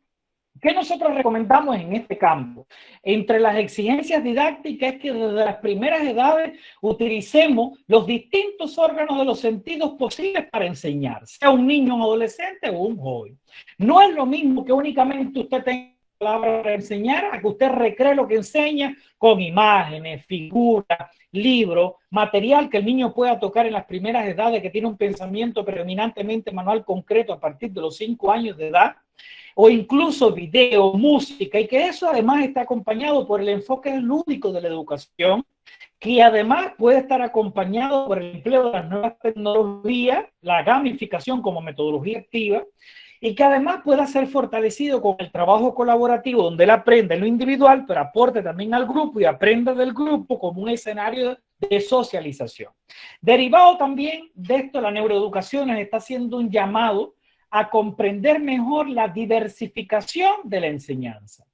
¿qué nosotros recomendamos en este campo? Entre las exigencias didácticas es que desde las primeras edades utilicemos los distintos órganos de los sentidos posibles para enseñar, sea un niño, un adolescente o un joven. No es lo mismo que únicamente usted tenga palabra para enseñar a que usted recree lo que enseña con imágenes, figuras, libros, material que el niño pueda tocar en las primeras edades, que tiene un pensamiento predominantemente manual concreto a partir de los 5 años de edad, o incluso video, música, y que eso además está acompañado por el enfoque lúdico de la educación, que además puede estar acompañado por el empleo de las nuevas tecnologías, la gamificación como metodología activa, y que además pueda ser fortalecido con el trabajo colaborativo, donde él aprende en lo individual, pero aporte también al grupo y aprenda del grupo como un escenario de socialización. Derivado también de esto, la neuroeducación está haciendo un llamado a comprender mejor la diversificación de la enseñanza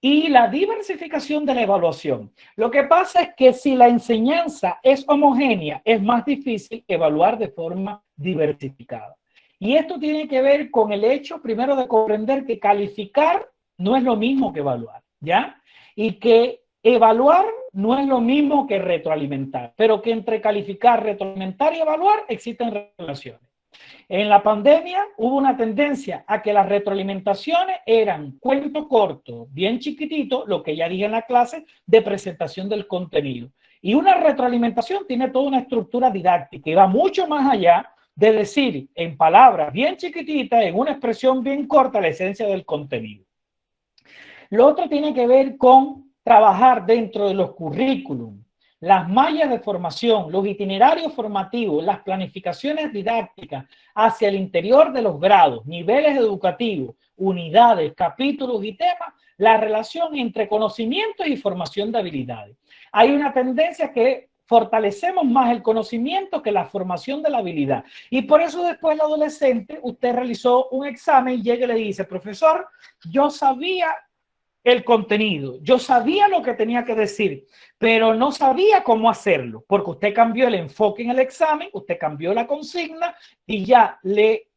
y la diversificación de la evaluación. Lo que pasa es que si la enseñanza es homogénea, es más difícil evaluar de forma diversificada. Y esto tiene que ver con el hecho, primero, de comprender que calificar no es lo mismo que evaluar, ¿ya? Y que evaluar no es lo mismo que retroalimentar, pero que entre calificar, retroalimentar y evaluar existen relaciones. En la pandemia hubo una tendencia a que las retroalimentaciones eran cuento corto, bien chiquitito, lo que ya dije en la clase, de presentación del contenido. Y una retroalimentación tiene toda una estructura didáctica y va mucho más allá de decir en palabras bien chiquititas, en una expresión bien corta, la esencia del contenido. Lo otro tiene que ver con trabajar dentro de los currículum, las mallas de formación, los itinerarios formativos, las planificaciones didácticas hacia el interior de los grados, niveles educativos, unidades, capítulos y temas, la relación entre conocimientos y formación de habilidades. Hay una tendencia que fortalecemos más el conocimiento que la formación de la habilidad. Y por eso después el adolescente, usted realizó un examen y llega y le dice, profesor, yo sabía el contenido, yo sabía lo que tenía que decir, pero no sabía cómo hacerlo, porque usted cambió el enfoque en el examen, usted cambió la consigna y ya le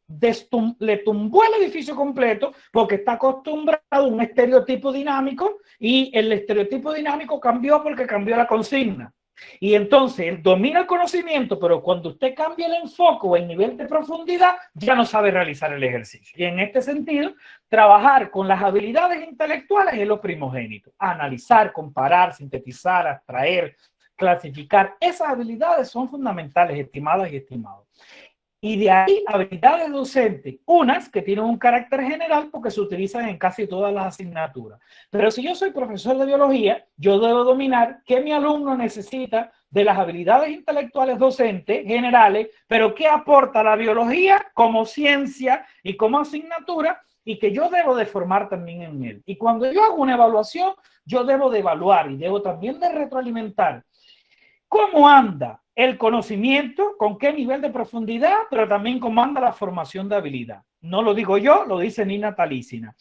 tumbó el edificio completo porque está acostumbrado a un estereotipo dinámico y el estereotipo dinámico cambió porque cambió la consigna. Y entonces él domina el conocimiento, pero cuando usted cambia el enfoque o el nivel de profundidad, ya no sabe realizar el ejercicio. Y en este sentido, trabajar con las habilidades intelectuales es lo primogénito. Analizar, comparar, sintetizar, abstraer, clasificar. Esas habilidades son fundamentales, estimadas y estimados. Y de ahí habilidades docentes, unas que tienen un carácter general porque se utilizan en casi todas las asignaturas. Pero si yo soy profesor de biología, yo debo dominar qué mi alumno necesita de las habilidades intelectuales docentes generales, pero qué aporta la biología como ciencia y como asignatura y que yo debo de formar también en él. Y cuando yo hago una evaluación, yo debo de evaluar y debo también de retroalimentar cómo anda el conocimiento, con qué nivel de profundidad, pero también cómo anda la formación de habilidad. No lo digo yo, lo dice Nina Talicina.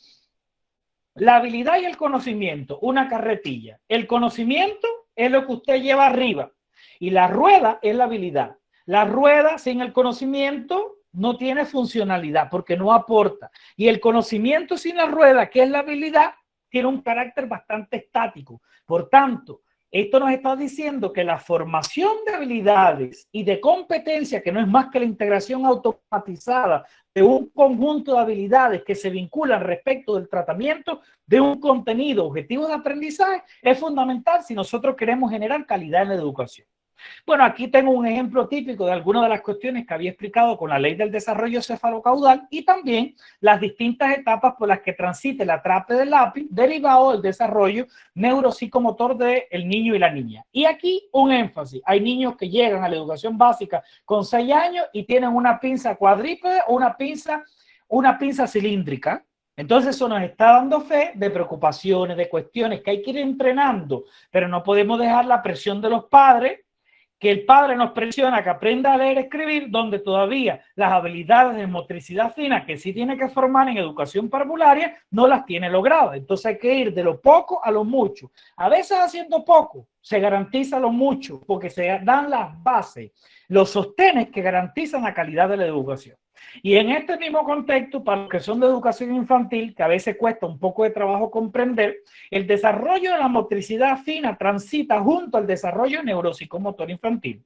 La habilidad y el conocimiento, una carretilla. El conocimiento es lo que usted lleva arriba y la rueda es la habilidad. La rueda sin el conocimiento no tiene funcionalidad porque no aporta. Y el conocimiento sin la rueda, que es la habilidad, tiene un carácter bastante estático. Por tanto, esto nos está diciendo que la formación de habilidades y de competencia, que no es más que la integración automatizada de un conjunto de habilidades que se vinculan respecto del tratamiento de un contenido objetivo de aprendizaje, es fundamental si nosotros queremos generar calidad en la educación. Bueno, aquí tengo un ejemplo típico de algunas de las cuestiones que había explicado con la ley del desarrollo cefalocaudal y también las distintas etapas por las que transita el atrape del lápiz derivado del desarrollo neuropsicomotor del niño y la niña. Y aquí un énfasis. Hay niños que llegan a la educación básica con 6 años y tienen una pinza cuadrípede o una pinza cilíndrica. Entonces eso nos está dando fe de preocupaciones, de cuestiones que hay que ir entrenando, pero no podemos dejar la presión de los padres, que el padre nos presiona que aprenda a leer y escribir, donde todavía las habilidades de motricidad fina que sí tiene que formar en educación parvularia no las tiene logradas. Entonces hay que ir de lo poco a lo mucho. A veces haciendo poco se garantiza lo mucho porque se dan las bases, los sostenes que garantizan la calidad de la educación. Y en este mismo contexto, para los que son de educación infantil, que a veces cuesta un poco de trabajo comprender, el desarrollo de la motricidad fina transita junto al desarrollo neuropsicomotor infantil.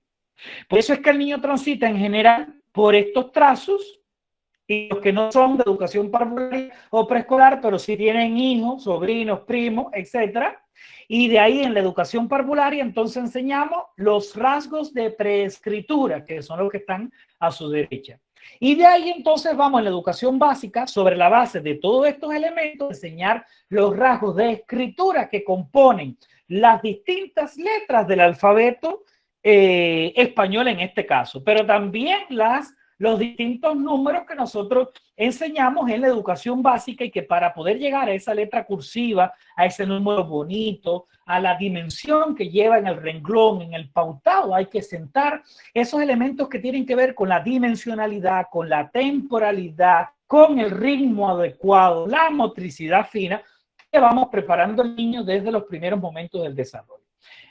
Por eso es que el niño transita en general por estos trazos y los que no son de educación parvularia o preescolar, pero sí tienen hijos, sobrinos, primos, etcétera. Y de ahí en la educación parvularia entonces enseñamos los rasgos de preescritura, que son los que están a su derecha. Y de ahí entonces vamos en la educación básica, sobre la base de todos estos elementos, enseñar los rasgos de escritura que componen las distintas letras del alfabeto español en este caso, pero también los distintos números que nosotros enseñamos en la educación básica y que para poder llegar a esa letra cursiva, a ese número bonito, a la dimensión que lleva en el renglón, en el pautado, hay que sentar esos elementos que tienen que ver con la dimensionalidad, con la temporalidad, con el ritmo adecuado, la motricidad fina, que vamos preparando al niño desde los primeros momentos del desarrollo.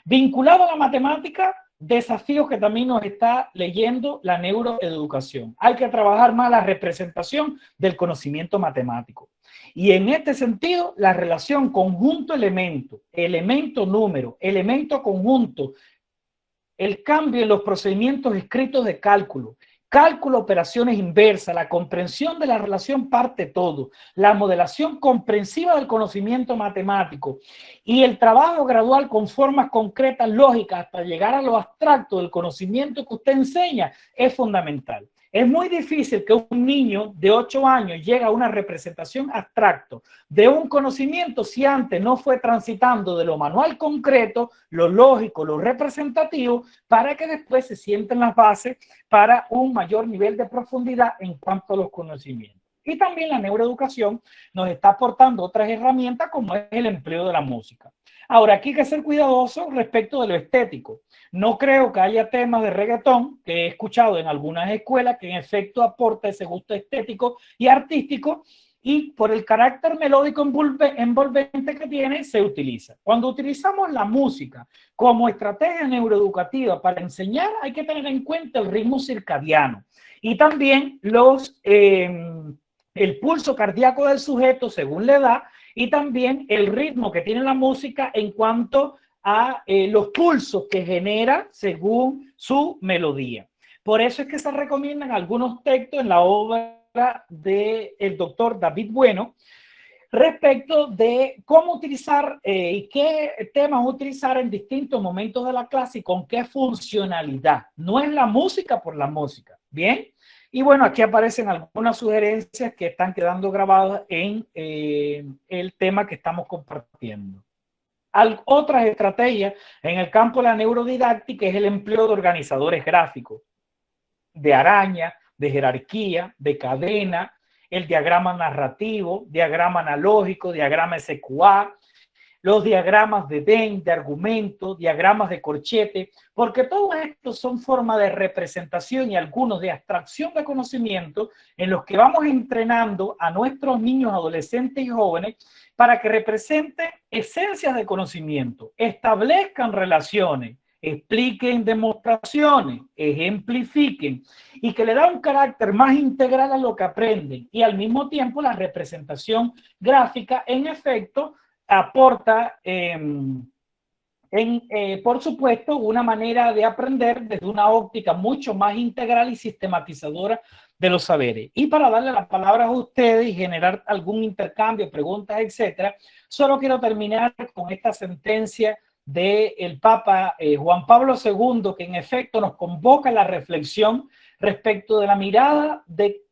Vinculado a la matemática, desafíos que también nos está leyendo la neuroeducación. Hay que trabajar más la representación del conocimiento matemático. Y en este sentido, la relación conjunto-elemento, elemento-número, elemento-conjunto, el cambio en los procedimientos escritos de cálculo, cálculo, operaciones inversas, la comprensión de la relación parte todo, la modelación comprensiva del conocimiento matemático y el trabajo gradual con formas concretas, lógicas, hasta llegar a lo abstracto del conocimiento que usted enseña es fundamental. Es muy difícil que un niño de 8 años llegue a una representación abstracta de un conocimiento si antes no fue transitando de lo manual concreto, lo lógico, lo representativo, para que después se sienten las bases para un mayor nivel de profundidad en cuanto a los conocimientos. Y también la neuroeducación nos está aportando otras herramientas como es el empleo de la música. Ahora, aquí hay que ser cuidadoso respecto de lo estético. No creo que haya temas de reggaetón, que he escuchado en algunas escuelas, que en efecto aporta ese gusto estético y artístico, y por el carácter melódico envolvente que tiene, se utiliza. Cuando utilizamos la música como estrategia neuroeducativa para enseñar, hay que tener en cuenta el ritmo circadiano y también el pulso cardíaco del sujeto según la edad, y también el ritmo que tiene la música en cuanto a los pulsos que genera según su melodía. Por eso es que se recomiendan algunos textos en la obra del doctor David Bueno respecto de cómo utilizar y qué temas utilizar en distintos momentos de la clase y con qué funcionalidad. No es la música por la música, ¿bien? Y bueno, aquí aparecen algunas sugerencias que están quedando grabadas en el tema que estamos compartiendo. Otras estrategias en el campo de la neurodidáctica es el empleo de organizadores gráficos, de araña, de jerarquía, de cadena, el diagrama narrativo, diagrama analógico, diagrama SQA, los diagramas de Venn, de argumento, diagramas de corchete, porque todos estos son formas de representación y algunos de abstracción de conocimiento en los que vamos entrenando a nuestros niños, adolescentes y jóvenes para que representen esencias de conocimiento, establezcan relaciones, expliquen demostraciones, ejemplifiquen y que le da un carácter más integral a lo que aprenden y al mismo tiempo la representación gráfica en efecto aporta, por supuesto, una manera de aprender desde una óptica mucho más integral y sistematizadora de los saberes. Y para darle la palabra a ustedes y generar algún intercambio, preguntas, etcétera, solo quiero terminar con esta sentencia del Papa Juan Pablo II, que en efecto nos convoca a la reflexión respecto de la mirada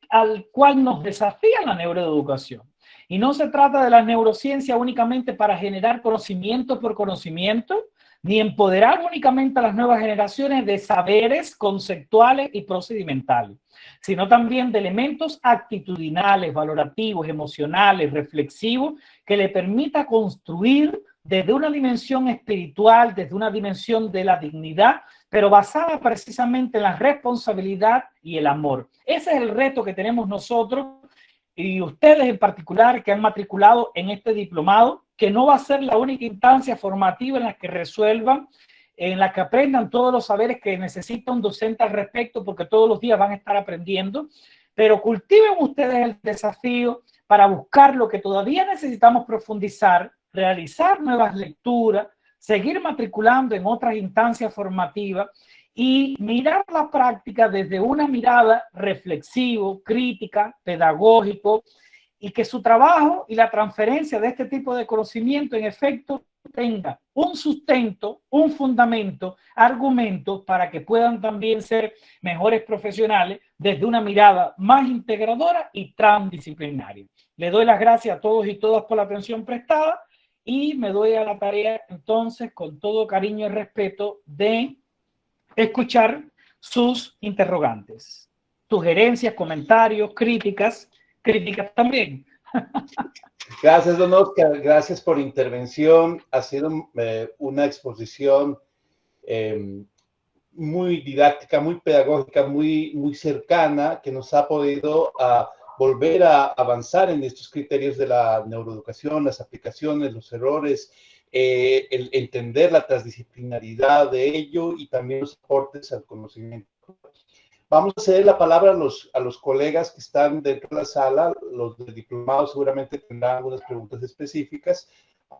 al cual nos desafía la neuroeducación. Y no se trata de la neurociencia únicamente para generar conocimiento por conocimiento, ni empoderar únicamente a las nuevas generaciones de saberes conceptuales y procedimentales, sino también de elementos actitudinales, valorativos, emocionales, reflexivos, que le permita construir desde una dimensión espiritual, desde una dimensión de la dignidad, pero basada precisamente en la responsabilidad y el amor. Ese es el reto que tenemos nosotros y ustedes en particular que han matriculado en este diplomado, que no va a ser la única instancia formativa en la que resuelvan, en la que aprendan todos los saberes que necesita un docente al respecto, porque todos los días van a estar aprendiendo, pero cultiven ustedes el desafío para buscar lo que todavía necesitamos profundizar, realizar nuevas lecturas, seguir matriculando en otras instancias formativas y mirar la práctica desde una mirada reflexivo, crítica, pedagógico, y que su trabajo y la transferencia de este tipo de conocimiento en efecto tenga un sustento, un fundamento, argumentos para que puedan también ser mejores profesionales desde una mirada más integradora y transdisciplinaria. Le doy las gracias a todos y todas por la atención prestada y me doy a la tarea entonces con todo cariño y respeto de escuchar sus interrogantes, sugerencias, comentarios, críticas también. Gracias, don Oscar. Gracias por intervención. Ha sido una exposición muy didáctica, muy pedagógica, muy cercana, que nos ha podido volver a avanzar en estos criterios de la neuroeducación, las aplicaciones, los errores, el entender la transdisciplinaridad de ello y también los aportes al conocimiento. Vamos a ceder la palabra a los colegas que están dentro de la sala. Los de diplomados seguramente tendrán algunas preguntas específicas.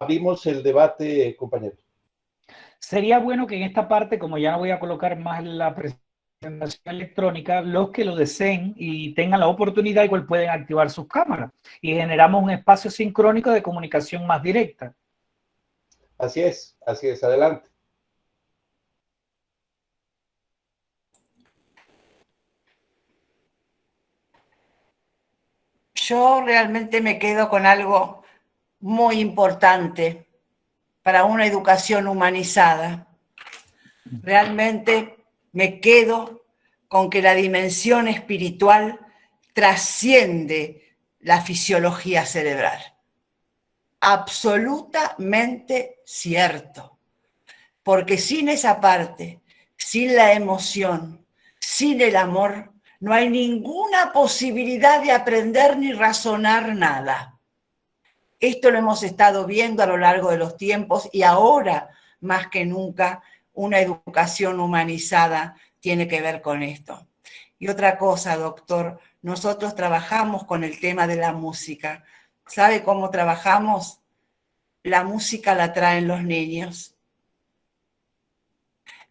Abrimos el debate, compañeros. Sería bueno que en esta parte, como ya no voy a colocar más la presentación electrónica, los que lo deseen y tengan la oportunidad igual pueden activar sus cámaras y generamos un espacio sincrónico de comunicación más directa. Así es, adelante. Yo realmente me quedo con algo muy importante para una educación humanizada. Realmente me quedo con que la dimensión espiritual trasciende la fisiología cerebral. Absolutamente cierto. Porque sin esa parte, sin la emoción, sin el amor, no hay ninguna posibilidad de aprender ni razonar nada. Esto lo hemos estado viendo a lo largo de los tiempos y ahora, más que nunca, una educación humanizada tiene que ver con esto. Y otra cosa, doctor, nosotros trabajamos con el tema de la música. ¿Sabe cómo trabajamos? La música la traen los niños.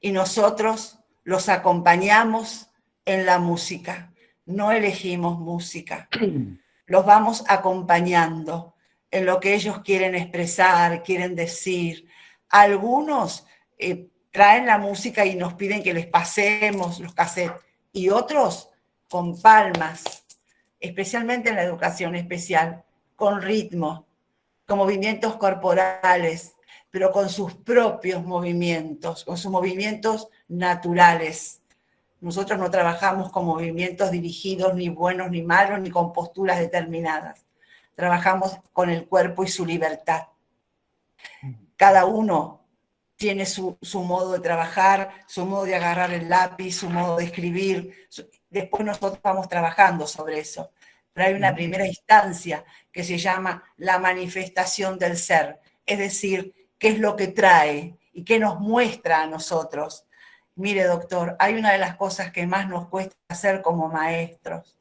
Y nosotros los acompañamos en la música. No elegimos música. Los vamos acompañando en lo que ellos quieren expresar, quieren decir. Algunos traen la música y nos piden que les pasemos los cassettes. Y otros con palmas, especialmente en la educación especial, con ritmo, con movimientos corporales, pero con sus propios movimientos, con sus movimientos naturales. Nosotros no trabajamos con movimientos dirigidos, ni buenos ni malos, ni con posturas determinadas. Trabajamos con el cuerpo y su libertad. Cada uno tiene su modo de trabajar, su modo de agarrar el lápiz, su modo de escribir. Después nosotros vamos trabajando sobre eso. Pero hay una primera instancia que se llama la manifestación del ser. Es decir, qué es lo que trae y qué nos muestra a nosotros. Mire, doctor, hay una de las cosas que más nos cuesta hacer como maestros,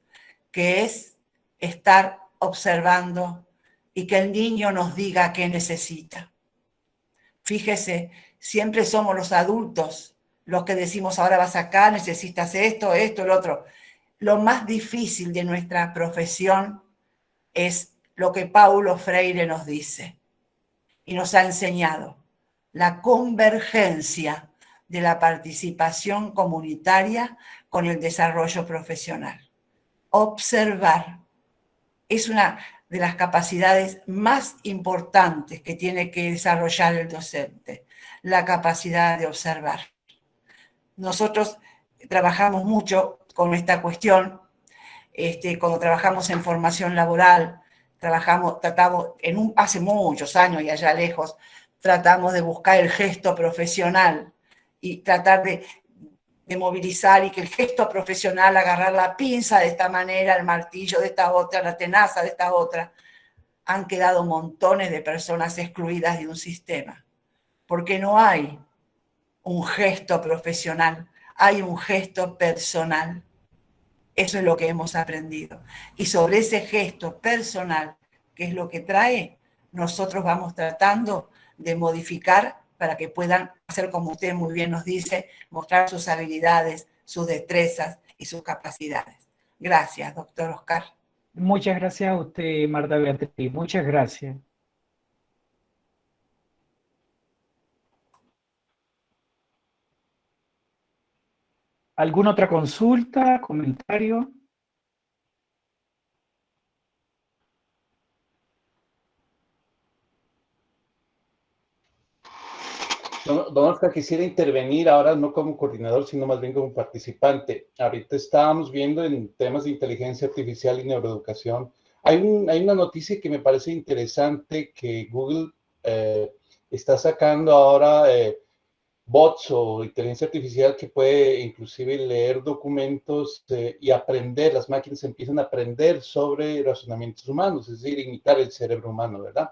que es estar observando y que el niño nos diga qué necesita. Fíjese, siempre somos los adultos los que decimos, ahora vas acá, necesitas esto, el otro. Lo más difícil de nuestra profesión es lo que Paulo Freire nos dice y nos ha enseñado, la convergencia de la participación comunitaria con el desarrollo profesional. Observar es una de las capacidades más importantes que tiene que desarrollar el docente, la capacidad de observar. Nosotros trabajamos mucho con esta cuestión, cuando trabajamos en formación laboral, hace muchos años y allá lejos, tratamos de buscar el gesto profesional y tratar de movilizar y que el gesto profesional, agarrar la pinza de esta manera, el martillo de esta otra, la tenaza de esta otra. Han quedado montones de personas excluidas de un sistema, porque no hay un gesto profesional, hay un gesto personal. Eso es lo que hemos aprendido. Y sobre ese gesto personal, que es lo que trae, nosotros vamos tratando de modificar para que puedan hacer como usted muy bien nos dice, mostrar sus habilidades, sus destrezas y sus capacidades. Gracias, doctor Oscar. Muchas gracias a usted, Marta Beatriz. Muchas gracias. ¿Alguna otra consulta, comentario? Don Oscar, quisiera intervenir ahora no como coordinador, sino más bien como participante. Ahorita estábamos viendo en temas de inteligencia artificial y neuroeducación. Hay una noticia que me parece interesante que Google está sacando ahora bots o inteligencia artificial que puede inclusive leer documentos y aprender. Las máquinas empiezan a aprender sobre razonamientos humanos, es decir, imitar el cerebro humano, ¿verdad?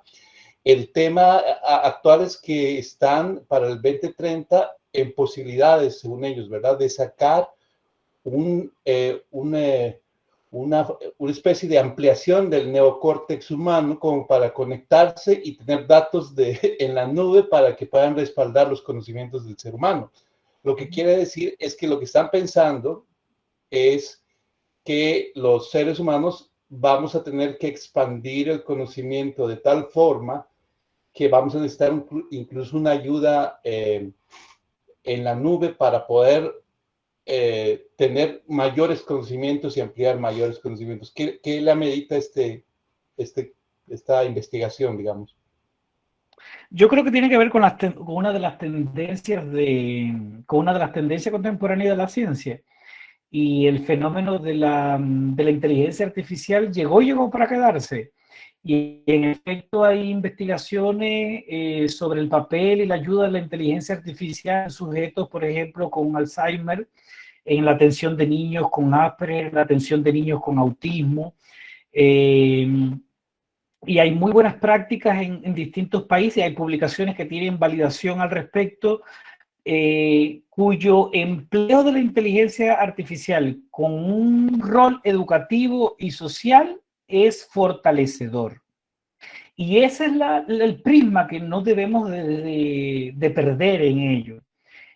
El tema actual es que están para el 2030 en posibilidades, según ellos, ¿verdad?, de sacar una especie de ampliación del neocórtex humano como para conectarse y tener datos en la nube para que puedan respaldar los conocimientos del ser humano. Lo que quiere decir es que lo que están pensando es que los seres humanos vamos a tener que expandir el conocimiento de tal forma que vamos a necesitar incluso una ayuda en la nube para poder tener mayores conocimientos y ampliar mayores conocimientos. ¿Qué le amerita esta investigación, digamos? Yo creo que tiene que ver con una de las tendencias contemporáneas de la ciencia. Y el fenómeno de la inteligencia artificial llegó para quedarse. Y en efecto hay investigaciones sobre el papel y la ayuda de la inteligencia artificial en sujetos, por ejemplo, con Alzheimer, en la atención de niños con Asperger, en la atención de niños con autismo. Y hay muy buenas prácticas en distintos países, hay publicaciones que tienen validación al respecto, cuyo empleo de la inteligencia artificial con un rol educativo y social es fortalecedor. Y ese es el prisma que no debemos de perder en ello.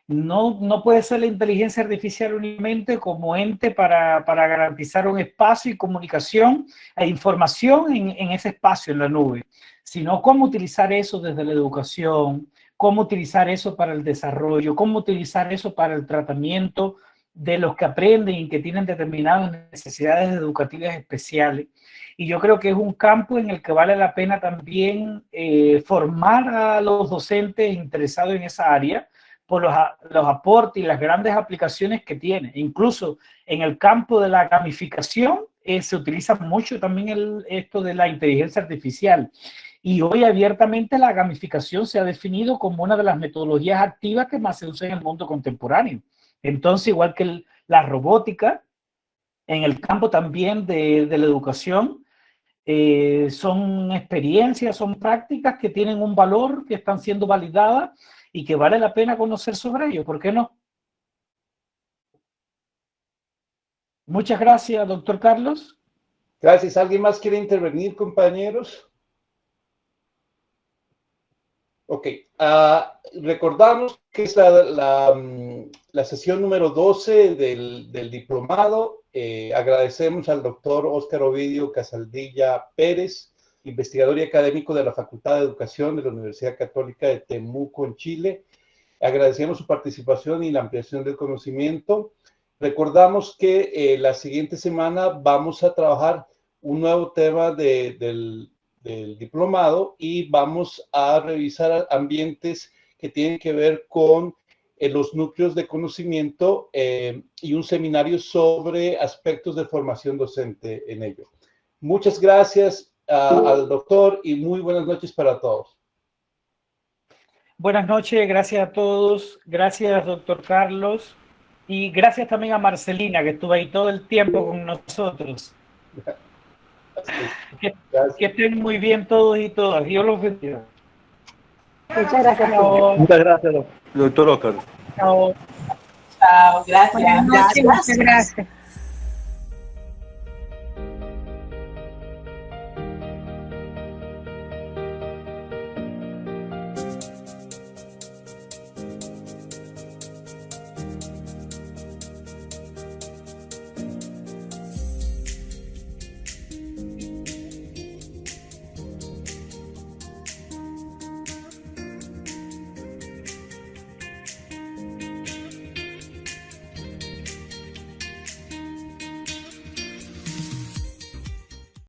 No puede ser la inteligencia artificial únicamente como ente para garantizar un espacio y comunicación e información en ese espacio, en la nube, sino cómo utilizar eso desde la educación, cómo utilizar eso para el desarrollo, cómo utilizar eso para el tratamiento de los que aprenden y que tienen determinadas necesidades educativas especiales. Y yo creo que es un campo en el que vale la pena también formar a los docentes interesados en esa área por los aportes y las grandes aplicaciones que tiene. Incluso en el campo de la gamificación se utiliza mucho también esto de la inteligencia artificial. Y hoy abiertamente la gamificación se ha definido como una de las metodologías activas que más se usa en el mundo contemporáneo. Entonces, igual que la robótica, en el campo también de la educación, son experiencias, son prácticas que tienen un valor, que están siendo validadas y que vale la pena conocer sobre ello. ¿Por qué no? Muchas gracias, doctor Carlos. Gracias. ¿Alguien más quiere intervenir, compañeros? Ok. Recordamos que es la sesión número 12 del diplomado. Agradecemos al doctor Óscar Ovidio Casaldilla Pérez, investigador y académico de la Facultad de Educación de la Universidad Católica de Temuco, en Chile. Agradecemos su participación y la ampliación del conocimiento. Recordamos que la siguiente semana vamos a trabajar un nuevo tema del diplomado y vamos a revisar ambientes que tienen que ver con los núcleos de conocimiento y un seminario sobre aspectos de formación docente en ello. Muchas gracias al doctor y muy buenas noches para todos. Buenas noches, gracias a todos. Gracias, doctor Carlos. Y gracias también a Marcelina, que estuvo ahí todo el tiempo con nosotros. Que estén muy bien todos y todas. Dios los bendiga. Muchas gracias. Muchas gracias, doctor Oscar. Chao. Chao, gracias. Buenas noches, muchas gracias.